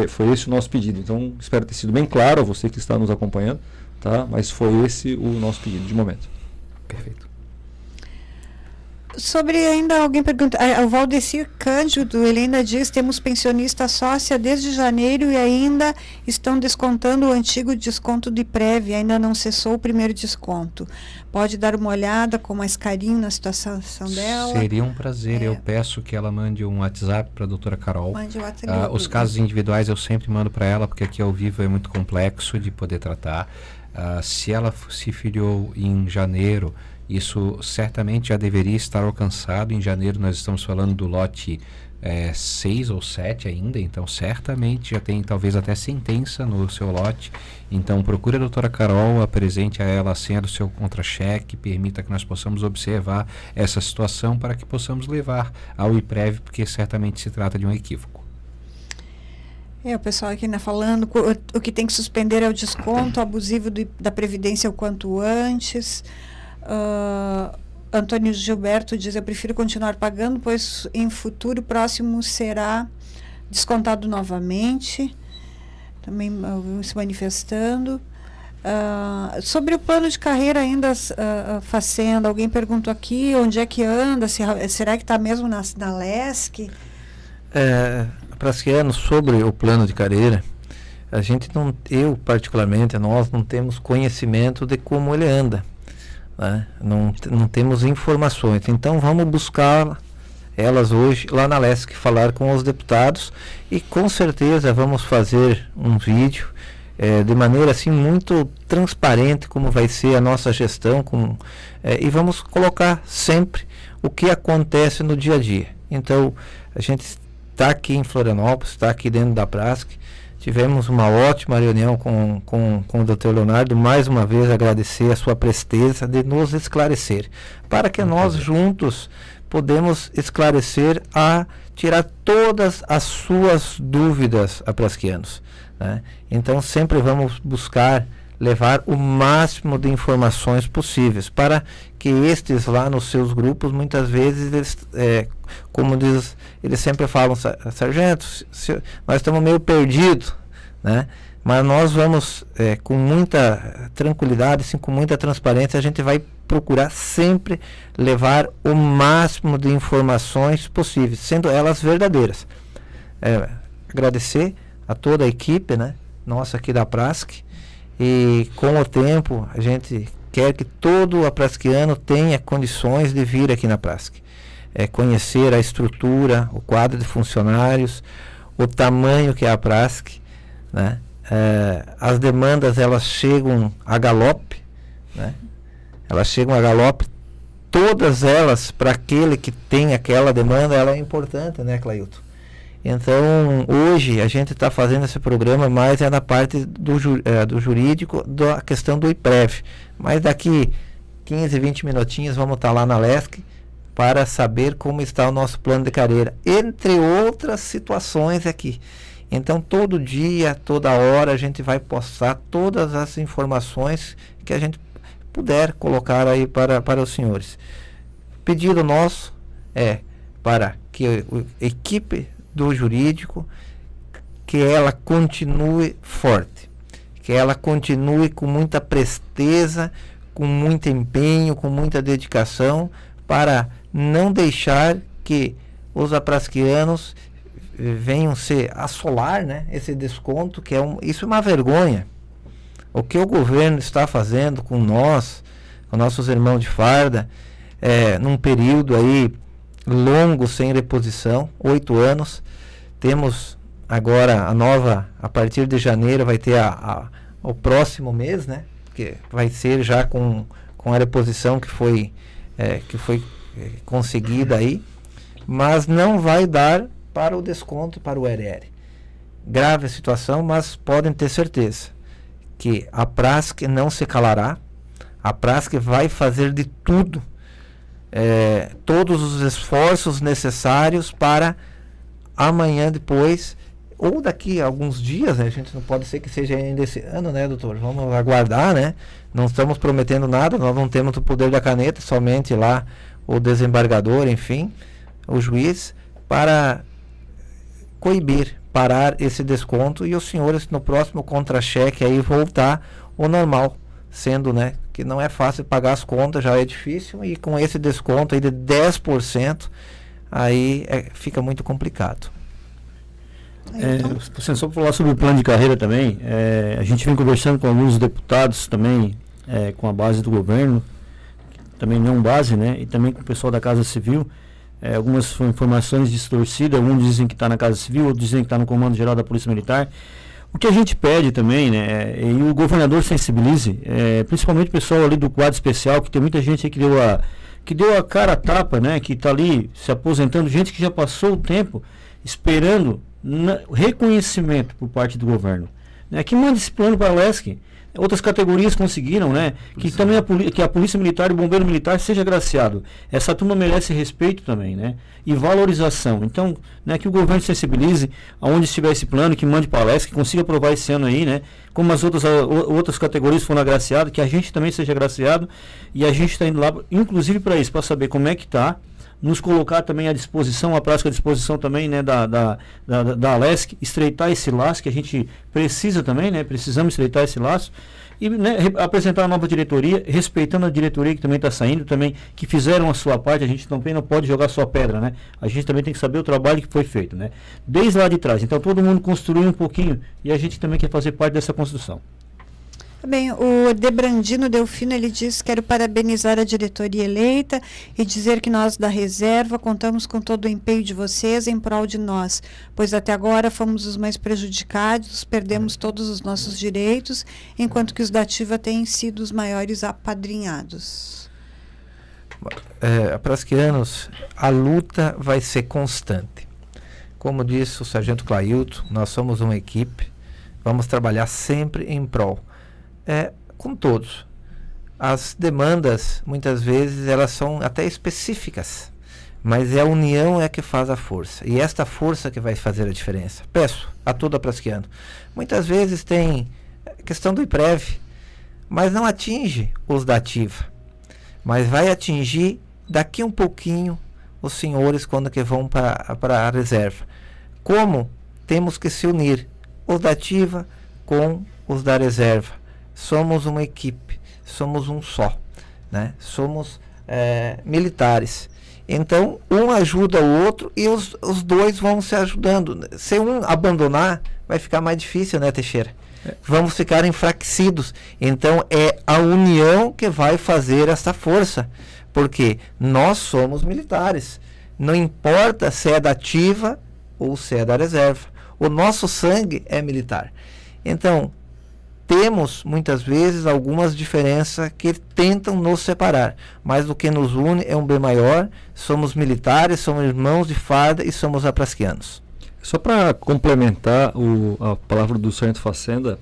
Foi esse o nosso pedido. Então, espero ter sido bem claro a você que está nos acompanhando, tá? Mas foi esse o nosso pedido de momento. Perfeito. Sobre ainda, alguém pergunta, o Valdecir Cândido, ele ainda diz, temos pensionista sócia desde janeiro e ainda estão descontando o antigo desconto de prévia, ainda não cessou o primeiro desconto. Pode dar uma olhada com mais carinho na situação dela? Seria um prazer, eu peço que ela mande um WhatsApp para a doutora Carol. Mande o WhatsApp. Os casos individuais eu sempre mando para ela, porque aqui ao vivo é muito complexo de poder tratar. Se ela se filiou em janeiro, isso certamente já deveria estar alcançado. Em janeiro nós estamos falando do lote 6 ou 7 ainda, então certamente já tem talvez até sentença no seu lote. Então procure a doutora Carol, apresente a ela a senha do seu contra-cheque, permita que nós possamos observar essa situação para que possamos levar ao IPREV, porque certamente se trata de um equívoco. O pessoal aqui falando, o que tem que suspender é o desconto abusivo da Previdência o quanto antes. Antônio Gilberto diz, eu prefiro continuar pagando, pois em futuro próximo será descontado novamente. Também se manifestando. Sobre o plano de carreira ainda, Facenda, alguém perguntou aqui onde é que anda, será que está mesmo na LESC? Aprasquiano, sobre o plano de carreira, a gente não, eu particularmente, nós não temos conhecimento de como ele anda. Né? Não temos informações, então vamos buscar elas hoje lá na LESC, falar com os deputados e com certeza vamos fazer um vídeo de maneira assim muito transparente como vai ser a nossa gestão, e vamos colocar sempre o que acontece no dia a dia. Então, a gente está aqui em Florianópolis, está aqui dentro da Prasc. Tivemos uma ótima reunião com o Dr. Leonardo. Mais uma vez agradecer a sua presteza de nos esclarecer, para que nós juntos podemos esclarecer, tirar todas as suas dúvidas a prasquianos, né? Então sempre vamos buscar levar o máximo de informações possíveis, para que estes lá nos seus grupos, muitas vezes, eles sempre falam: sargento, nós estamos meio perdidos, né? Mas nós vamos, com muita tranquilidade, assim, com muita transparência, a gente vai procurar sempre levar o máximo de informações possíveis, sendo elas verdadeiras. Agradecer a toda a equipe, né, nossa aqui da Prasc. E com o tempo a gente quer que todo aprasquiano tenha condições de vir aqui na Prasc, conhecer a estrutura, o quadro de funcionários, o tamanho que é a Prasc, né? As demandas, elas chegam a galope, né? Elas chegam a galope, todas elas, para aquele que tem aquela demanda, ela é importante, né, Clailton? Então, hoje a gente está fazendo esse programa mais na parte do jurídico, da questão do IPREV. Mas daqui 15, 20 minutinhos vamos estar lá na LESC para saber como está o nosso plano de carreira, entre outras situações aqui. Então, todo dia, toda hora, a gente vai postar todas as informações que a gente puder colocar aí para os senhores. Pedido nosso é para que a equipe do jurídico, que ela continue forte, que ela continue com muita presteza, com muito empenho, com muita dedicação, para não deixar que os aprasquianos venham se assolar, né, esse desconto, que isso é uma vergonha. O que o governo está fazendo com nós, com nossos irmãos de farda, num período aí longo sem reposição, 8 anos. Temos agora a partir de janeiro vai ter o próximo mês, né? Que vai ser já com a reposição que foi conseguida aí, mas não vai dar para o desconto para o ERR. Grave a situação, mas podem ter certeza que a Prasc não se calará. A Prasc vai fazer de tudo, todos os esforços necessários para amanhã, depois, ou daqui a alguns dias, né? A gente não pode ser que seja ainda esse ano, né, doutor? Vamos aguardar, né? Não estamos prometendo nada, nós não temos o poder da caneta, somente lá o desembargador, enfim, o juiz, para coibir, parar esse desconto, e os senhores no próximo contra-cheque aí voltar ao normal, sendo, né, que não é fácil pagar as contas, já é difícil, e com esse desconto aí de 10%, aí fica muito complicado. Só para falar sobre o plano de carreira também, a gente vem conversando com alguns deputados também, com a base do governo, também não base, né, e também com o pessoal da Casa Civil. Algumas informações distorcidas, alguns dizem que está na Casa Civil, outros dizem que está no Comando Geral da Polícia Militar. O que a gente pede também, né, e o governador sensibilize, principalmente o pessoal ali do quadro especial, que tem muita gente aí que deu a cara a tapa, né, que está ali se aposentando, gente que já passou o tempo esperando reconhecimento por parte do governo, né, que manda esse plano para a LESC. Outras categorias conseguiram, né, que também que a Polícia Militar e o Bombeiro Militar seja agraciado. Essa turma merece respeito também, né, e valorização. Então, né, que o governo sensibilize aonde estiver esse plano, que mande para a LESC, que consiga aprovar esse ano aí, né, como as outras categorias foram agraciadas, que a gente também seja agraciado, e a gente está indo lá, inclusive para isso, para saber como é que está, nos colocar também à disposição, a prática à disposição também, né, da LESC, estreitar esse laço que a gente precisa também, né, precisamos estreitar esse laço, e, né, apresentar a nova diretoria, respeitando a diretoria que também está saindo, também, que fizeram a sua parte. A gente também não pode jogar só pedra, né, a gente também tem que saber o trabalho que foi feito, né, desde lá de trás. Então todo mundo construiu um pouquinho, e a gente também quer fazer parte dessa construção. Bem, o Debrandino Delfino, ele diz: quero parabenizar a diretoria eleita e dizer que nós da reserva contamos com todo o empenho de vocês em prol de nós, pois até agora fomos os mais prejudicados, perdemos todos os nossos direitos, enquanto que os da ativa têm sido os maiores apadrinhados. Prasquianos, a luta vai ser constante. Como disse o Sargento Clailton, nós somos uma equipe, vamos trabalhar sempre em prol. Com todos. As demandas, muitas vezes, elas são até específicas, mas a união é que faz a força, e esta força que vai fazer a diferença. Peço a todo prasquiano, muitas vezes tem questão do IPREV, mas não atinge os da ativa, mas vai atingir daqui um pouquinho os senhores quando que vão para a reserva. Como temos que se unir os da ativa com os da reserva? Somos uma equipe, somos um só, né? Somos militares. Então, um ajuda o outro e os dois vão se ajudando. Se um abandonar, vai ficar mais difícil, né, Teixeira? Vamos ficar enfraquecidos. Então, é a união que vai fazer essa força, porque nós somos militares. Não importa se é da ativa ou se é da reserva. O nosso sangue é militar. Então, temos muitas vezes algumas diferenças que tentam nos separar, mas o que nos une é um bem maior. Somos militares, somos irmãos de farda e somos aprasquianos. Só para complementar a palavra do Sargento Facenda,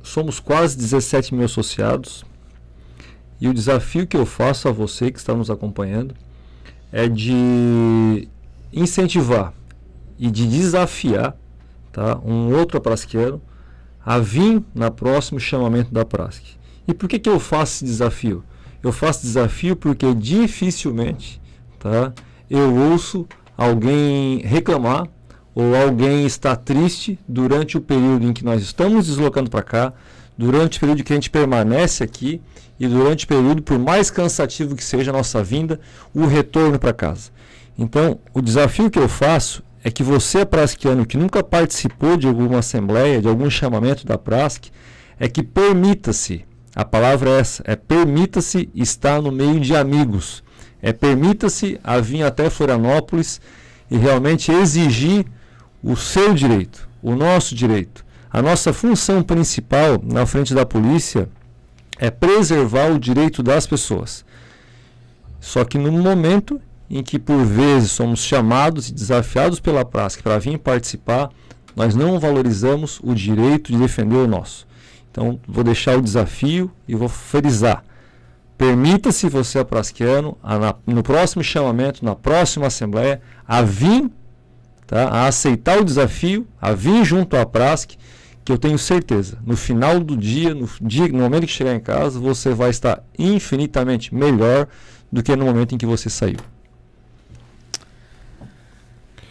somos quase 17 mil associados, e o desafio que eu faço a você que está nos acompanhando é de incentivar e de desafiar, tá, um outro aprasquiano a vir na próximo chamamento da Prasc. E por que eu faço esse desafio? Eu faço desafio porque dificilmente, tá, eu ouço alguém reclamar ou alguém estar triste durante o período em que nós estamos deslocando para cá, durante o período que a gente permanece aqui e durante o período, por mais cansativo que seja a nossa vinda, o retorno para casa. Então, o desafio que eu faço é que você, prasquiano, que nunca participou de alguma assembleia, de algum chamamento da Prasc, é que permita-se, a palavra é essa, permita-se estar no meio de amigos, permita-se a vir até Florianópolis e realmente exigir o seu direito, o nosso direito. A nossa função principal na frente da polícia é preservar o direito das pessoas. Só que no momento em que por vezes somos chamados e desafiados pela Prasc para vir participar, nós não valorizamos o direito de defender o nosso. Então, vou deixar o desafio e vou frisar. Permita-se você, aprasquiano, no próximo chamamento, na próxima assembleia, a vir, tá, a aceitar o desafio, a vir junto à Prasc, que eu tenho certeza, no final do dia, no momento que chegar em casa, você vai estar infinitamente melhor do que no momento em que você saiu.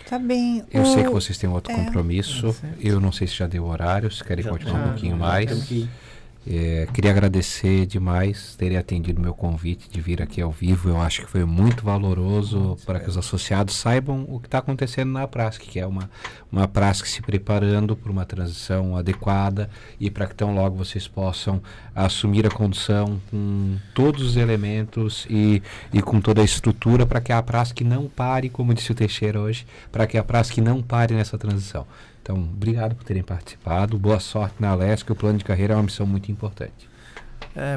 Tá bem. Eu sei que vocês têm outro compromisso. Eu não sei se já deu horário, se querem continuar um pouquinho mais. Queria agradecer demais terem atendido o meu convite de vir aqui ao vivo. Eu acho que foi muito valoroso para que os associados saibam o que está acontecendo na Prasc, que é uma Prasc se preparando para uma transição adequada e para que tão logo vocês possam assumir a condução com todos os elementos e com toda a estrutura para que a Prasc não pare, como disse o Teixeira hoje, para que a Prasc não pare nessa transição. Então, obrigado por terem participado. Boa sorte na Alesc. O plano de carreira é uma missão muito importante.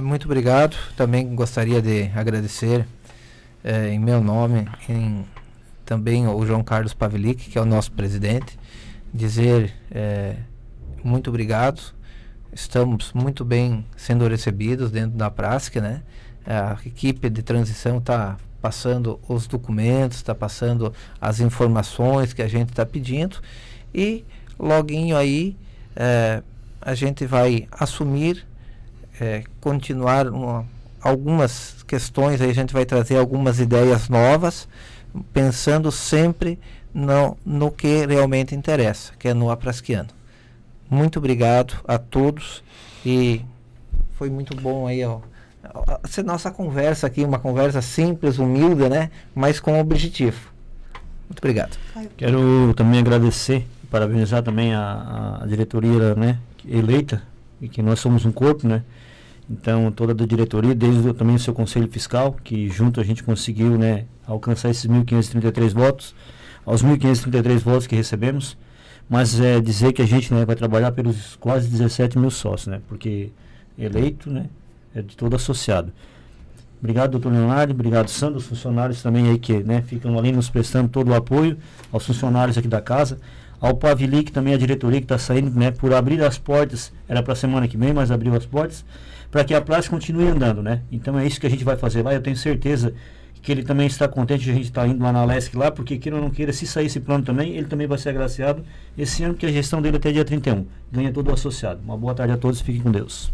Muito obrigado. Também gostaria de agradecer em meu nome, também o João Carlos Pavelic, que é o nosso presidente, dizer muito obrigado. Estamos muito bem sendo recebidos dentro da Prasc, né? A equipe de transição está passando os documentos, está passando as informações que a gente está pedindo. E loguinho aí a gente vai assumir, continuar algumas questões, aí a gente vai trazer algumas ideias novas, pensando sempre no que realmente interessa, que é no aprasquiano. Muito obrigado a todos e foi muito bom aí, essa nossa conversa aqui, uma conversa simples, humilde, né? Mas com objetivo. Muito obrigado. Quero também agradecer, parabenizar também a diretoria, né, eleita e que nós somos um corpo, né? Então, toda a diretoria, desde também o seu conselho fiscal, que junto a gente conseguiu, né, alcançar esses 1.533 votos, aos 1.533 votos que recebemos, mas dizer que a gente, né, vai trabalhar pelos quase 17 mil sócios, né, porque eleito, né, é de todo associado. Obrigado, doutor Leonardo, obrigado, Sandro, os funcionários também aí que, né, ficam ali nos prestando todo o apoio, aos funcionários aqui da casa, ao Pavili, que também é a diretoria que está saindo, né, por abrir as portas, era para a semana que vem, mas abriu as portas, para que a praça continue andando, né? Então é isso que a gente vai fazer lá. Eu tenho certeza que ele também está contente de a gente estar indo lá na LESC lá, porque queira ou não queira, se sair esse plano também, ele também vai ser agraciado esse ano, porque a gestão dele até dia 31. Ganha todo o associado. Uma boa tarde a todos, fiquem com Deus.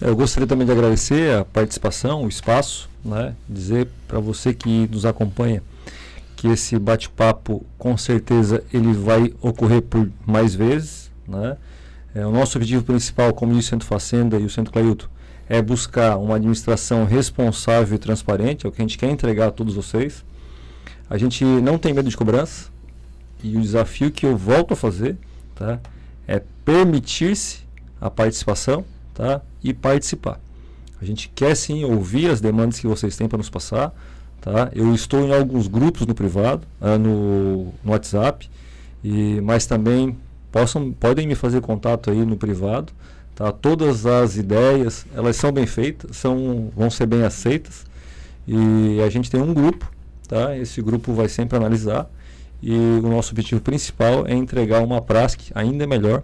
Eu gostaria também de agradecer a participação, o espaço, né? Dizer para você que nos acompanha que esse bate-papo, com certeza, ele vai ocorrer por mais vezes, né? O nosso objetivo principal, como disse o Centro Facenda e o Centro Clailton, é buscar uma administração responsável e transparente, é o que a gente quer entregar a todos vocês. A gente não tem medo de cobrança, e o desafio que eu volto a fazer, tá, é permitir-se a participação, tá, e participar. A gente quer sim ouvir as demandas que vocês têm para nos passar. Tá? Eu estou em alguns grupos no privado, no WhatsApp, mas também podem me fazer contato aí no privado, tá? Todas as ideias, elas são bem feitas, vão ser bem aceitas, e a gente tem um grupo, tá? Esse grupo vai sempre analisar, e o nosso objetivo principal é entregar uma praça ainda melhor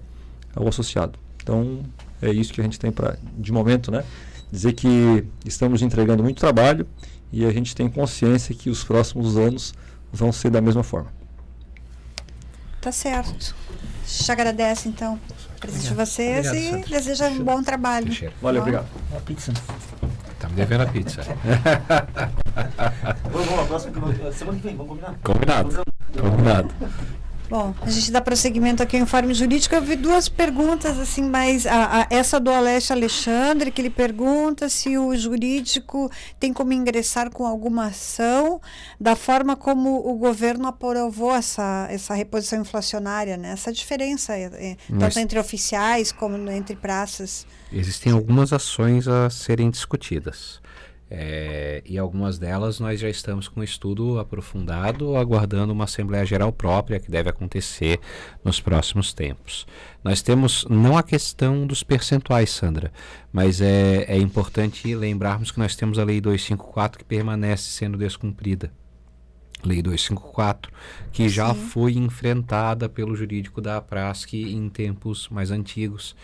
ao associado. Então é isso que a gente tem de momento, né? Dizer que estamos entregando muito trabalho e a gente tem consciência que os próximos anos vão ser da mesma forma. Tá certo. Te agradece, então, a presença de vocês. Obrigado, e deseja um bom trabalho. Valeu, obrigado. Uma pizza. Tá me devendo a pizza. Vamos lá, próxima semana que vem, vamos combinar? Combinado. Bom, a gente dá prosseguimento aqui ao Informe Jurídico. Eu vi duas perguntas, assim, mas essa do Alessio Alexandre, que ele pergunta se o jurídico tem como ingressar com alguma ação da forma como o governo aprovou essa reposição inflacionária, né? Essa diferença, tanto entre oficiais como entre praças. Existem algumas ações a serem discutidas. E algumas delas nós já estamos com um estudo aprofundado, aguardando uma Assembleia Geral própria que deve acontecer nos próximos tempos. Nós temos não a questão dos percentuais, Sandra, mas é importante lembrarmos que nós temos a Lei 254 que permanece sendo descumprida. Lei 254, que já foi enfrentada pelo jurídico da APRASC em tempos mais antigos.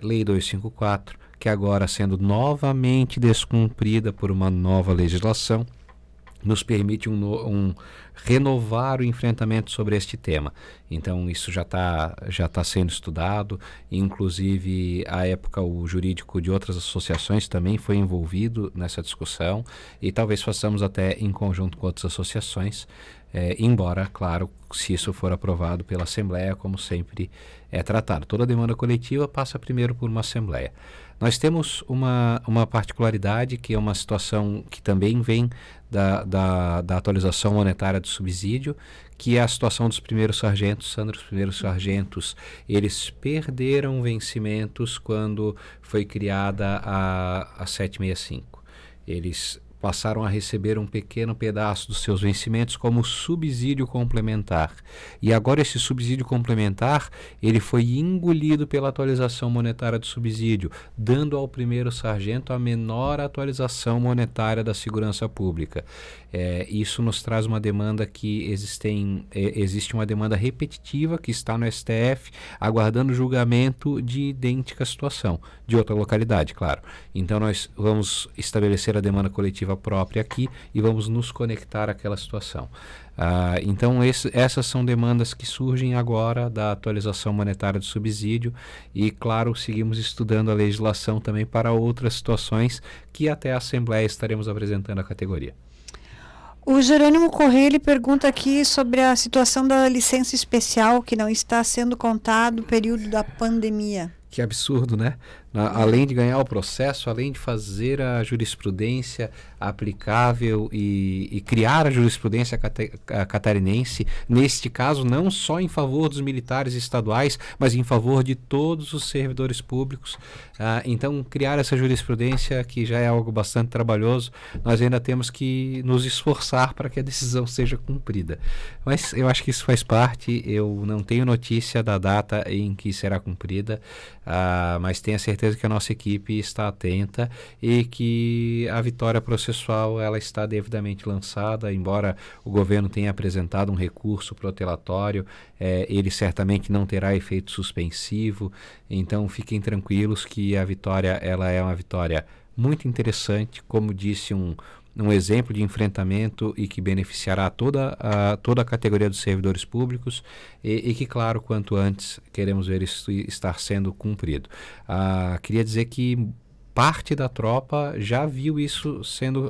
Lei 254, que agora sendo novamente descumprida por uma nova legislação, nos permite renovar o enfrentamento sobre este tema. Então isso já tá sendo estudado, inclusive à época o jurídico de outras associações também foi envolvido nessa discussão, e talvez façamos até em conjunto com outras associações, embora, claro, se isso for aprovado pela Assembleia, como sempre é tratado. Toda demanda coletiva passa primeiro por uma Assembleia. Nós temos uma particularidade, que é uma situação que também vem da atualização monetária do subsídio, que é a situação dos primeiros sargentos. Sandra, os primeiros sargentos, eles perderam vencimentos quando foi criada a 765. Eles passaram a receber um pequeno pedaço dos seus vencimentos como subsídio complementar. E agora esse subsídio complementar, ele foi engolido pela atualização monetária do subsídio, dando ao primeiro sargento a menor atualização monetária da segurança pública. Isso nos traz uma demanda que existe uma demanda repetitiva que está no STF, aguardando julgamento de idêntica situação, de outra localidade, claro. Então nós vamos estabelecer a demanda coletiva própria aqui e vamos nos conectar àquela situação. Então essas são demandas que surgem agora da atualização monetária do subsídio e, claro, seguimos estudando a legislação também para outras situações que até a Assembleia estaremos apresentando à categoria. O Jerônimo Correia, ele pergunta aqui sobre a situação da licença especial que não está sendo contado o período da pandemia. Que absurdo, né? Além de ganhar o processo, além de fazer a jurisprudência aplicável e criar a jurisprudência catarinense, neste caso não só em favor dos militares estaduais, mas em favor de todos os servidores públicos. Então, criar essa jurisprudência, que já é algo bastante trabalhoso, nós ainda temos que nos esforçar para que a decisão seja cumprida. Mas eu acho que isso faz parte. Eu não tenho notícia da data em que será cumprida, mas tenho a certeza que a nossa equipe está atenta e que a vitória processual ela está devidamente lançada. Embora o governo tenha apresentado um recurso protelatório, ele certamente não terá efeito suspensivo. Então fiquem tranquilos que a vitória ela é uma vitória muito interessante, como disse, um exemplo de enfrentamento e que beneficiará toda a categoria dos servidores públicos e que, claro, quanto antes queremos ver isso estar sendo cumprido. Queria dizer que parte da tropa já viu isso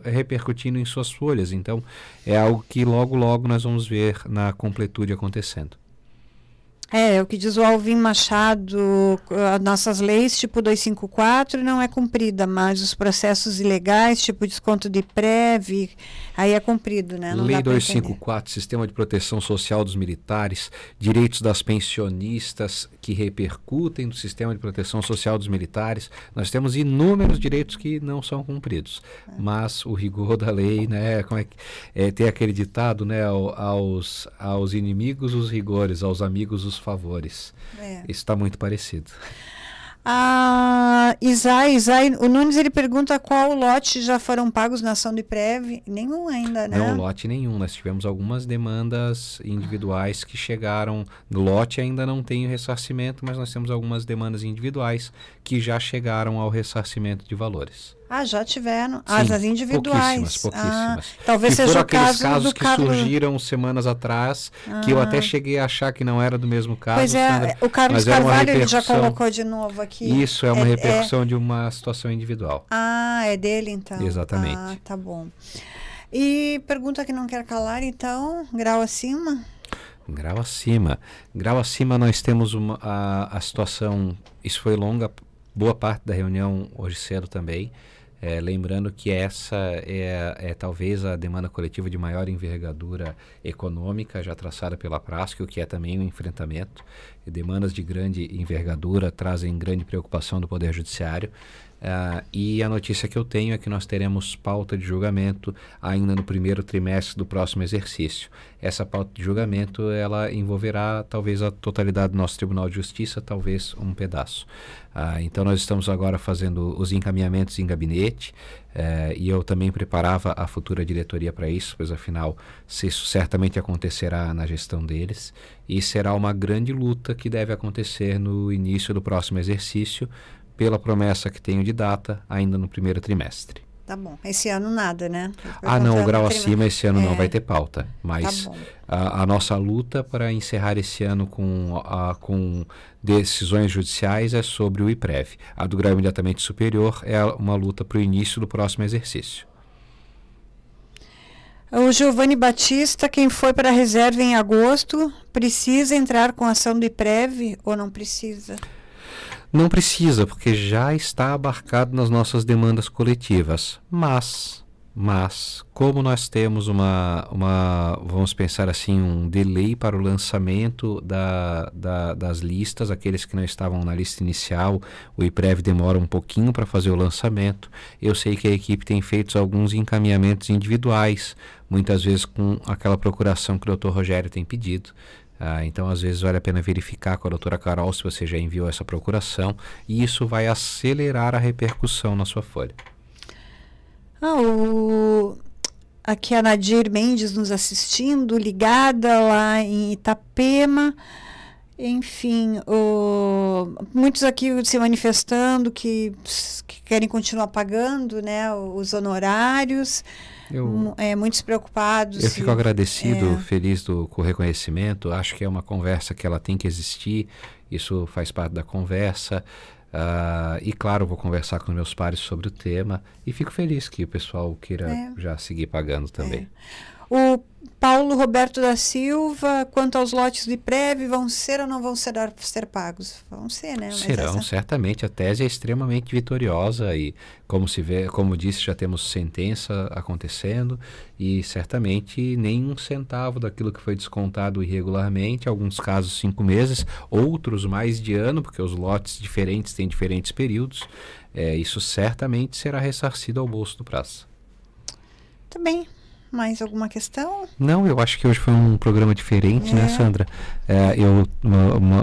repercutindo em suas folhas, então é algo que logo nós vamos ver na completude acontecendo. O que diz o Alvin Machado, as nossas leis, tipo 254, não é cumprida, mas os processos ilegais, tipo desconto de prévio, aí é cumprido, né? Não Lei 254, Sistema de Proteção Social dos Militares, direitos das pensionistas que repercutem do Sistema de Proteção Social dos Militares. Nós temos inúmeros direitos que não são cumpridos, mas o rigor da lei, né? Tem aquele ditado, né? Aos inimigos os rigores, aos amigos os favores. Isso está muito parecido. Isai, o Nunes ele pergunta qual lote já foram pagos na ação de prévio. Nenhum ainda, né? Não, lote nenhum. Nós tivemos algumas demandas individuais que chegaram. No lote ainda não tem o ressarcimento, mas nós temos algumas demandas individuais que já chegaram ao ressarcimento de valores. Já tiveram. Sim, as individuais. Pouquíssimas. Talvez seja o caso casos do que surgiram semanas atrás, que eu até cheguei a achar que não era do mesmo caso. Pois Sandra, o Carlos Carvalho ele já colocou de novo aqui. Isso é uma repercussão de uma situação individual. É dele então. Exatamente. Tá bom. E pergunta que não quer calar, então, grau acima? Grau acima nós temos a situação, isso foi longa, boa parte da reunião hoje cedo também. Lembrando que essa é talvez a demanda coletiva de maior envergadura econômica já traçada pela Prasco, o que é também um enfrentamento. E demandas de grande envergadura trazem grande preocupação do Poder Judiciário. E a notícia que eu tenho é que nós teremos pauta de julgamento ainda no primeiro trimestre do próximo exercício. Essa pauta de julgamento ela envolverá talvez a totalidade do nosso Tribunal de Justiça, talvez um pedaço. Então nós estamos agora fazendo os encaminhamentos em gabinete e eu também preparava a futura diretoria para isso, pois afinal isso certamente acontecerá na gestão deles e será uma grande luta que deve acontecer no início do próximo exercício, pela promessa que tenho de data, ainda no primeiro trimestre. Tá bom. Esse ano nada, né? Não, o grau acima esse ano não vai ter pauta. Mas a nossa luta para encerrar esse ano com decisões judiciais é sobre o IPREV. A do grau imediatamente superior é uma luta para o início do próximo exercício. O Giovanni Batista, quem foi para a reserva em agosto, precisa entrar com ação do IPREV ou não precisa? Não precisa, porque já está abarcado nas nossas demandas coletivas. Mas como nós temos vamos pensar assim, um delay para o lançamento das listas, aqueles que não estavam na lista inicial, o IPREV demora um pouquinho para fazer o lançamento. Eu sei que a equipe tem feito alguns encaminhamentos individuais, muitas vezes com aquela procuração que o Dr. Rogério tem pedido. Então, às vezes, vale a pena verificar com a doutora Carol se você já enviou essa procuração e isso vai acelerar a repercussão na sua folha. Aqui a Nadir Mendes nos assistindo, ligada lá em Itapema. Enfim, muitos aqui se manifestando que querem continuar pagando, né, os honorários. Muitos preocupados. Eu fico agradecido, feliz com o reconhecimento. Acho que é uma conversa que ela tem que existir. Isso faz parte da conversa. E claro, vou conversar com meus pares sobre o tema. E fico feliz que o pessoal queira já seguir pagando também. O Paulo Roberto da Silva, quanto aos lotes de prévio, vão ser ou não vão ser pagos? Vão ser, né? Mas serão, certamente. A tese é extremamente vitoriosa e, como se vê, como disse, já temos sentença acontecendo e certamente nem um centavo daquilo que foi descontado irregularmente, alguns casos 5 meses, outros mais de ano, porque os lotes diferentes têm diferentes períodos. Isso certamente será ressarcido ao bolso do praça. Tá bem. Mais alguma questão? Não, eu acho que hoje foi um programa diferente, né, Sandra? Eu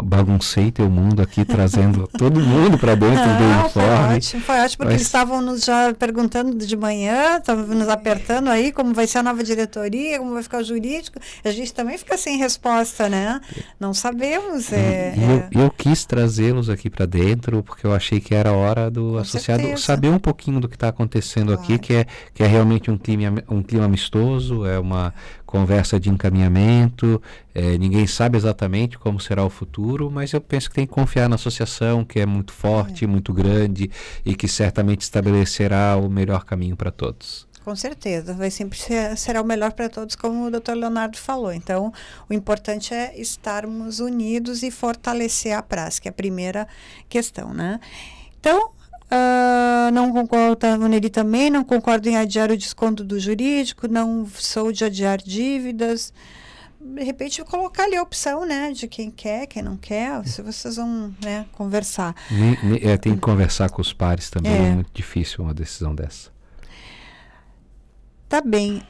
baguncei teu mundo aqui, trazendo todo mundo para dentro do informe. Foi ótimo, porque eles estavam nos já perguntando de manhã, estavam nos apertando aí, como vai ser a nova diretoria, como vai ficar o jurídico. A gente também fica sem resposta, né? Não sabemos. Eu quis trazê-los aqui para dentro, porque eu achei que era hora do associado saber um pouquinho do que está acontecendo aqui, que é realmente um clima amistoso. É uma conversa de encaminhamento, ninguém sabe exatamente como será o futuro, mas eu penso que tem que confiar na associação, que é muito forte, muito grande e que certamente estabelecerá o melhor caminho para todos. Com certeza, será o melhor para todos, como o Dr. Leonardo falou. Então, o importante é estarmos unidos e fortalecer a praça, que é a primeira questão, né? Então, não concordo nele também, não concordo em adiar o desconto do jurídico, não sou de adiar dívidas. De repente, colocar ali a opção, né, de quem quer, quem não quer, se vocês vão, né, conversar. Tem que conversar com os pares também, é muito difícil uma decisão dessa. Tá bem.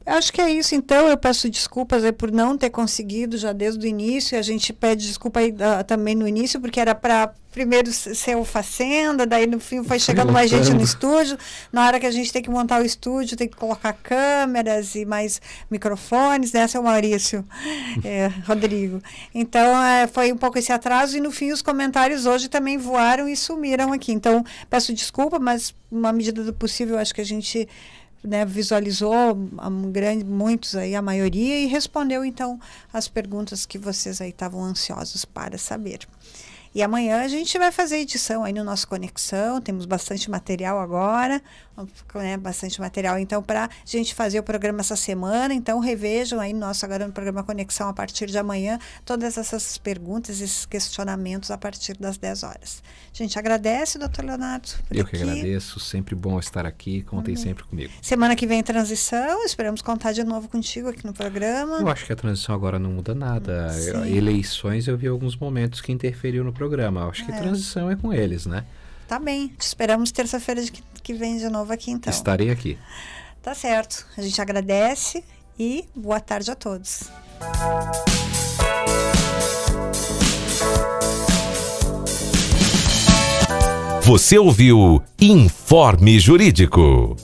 Acho que é isso, então. Eu peço desculpas aí por não ter conseguido já desde o início. A gente pede desculpa aí também no início, porque era para primeiro ser o Facenda, daí no fim foi chegando mais gente no estúdio. Na hora que a gente tem que montar o estúdio, tem que colocar câmeras e mais microfones. Esse é o Maurício Rodrigo. Então, foi um pouco esse atraso e no fim os comentários hoje também voaram e sumiram aqui. Então, peço desculpa, mas na medida do possível, acho que a gente visualizou muitos aí, a maioria, e respondeu então as perguntas que vocês aí estavam ansiosos para saber. E amanhã a gente vai fazer edição aí no nosso Conexão, temos bastante material agora, bastante material então para a gente fazer o programa essa semana. Então revejam aí agora no programa Conexão a partir de amanhã todas essas perguntas, esses questionamentos a partir das 10 horas. A gente agradece, doutor Leonardo. Eu que agradeço, sempre bom estar aqui, contem sempre comigo. Semana que vem transição, esperamos contar de novo contigo aqui no programa. Eu acho que a transição agora não muda nada. Eleições eu vi alguns momentos que interferiu no programa. Eu acho que a transição é com eles, né? Tá bem. Te esperamos terça-feira que vem de novo aqui, então. Estarei aqui. Tá certo. A gente agradece e boa tarde a todos. Você ouviu Informe Jurídico.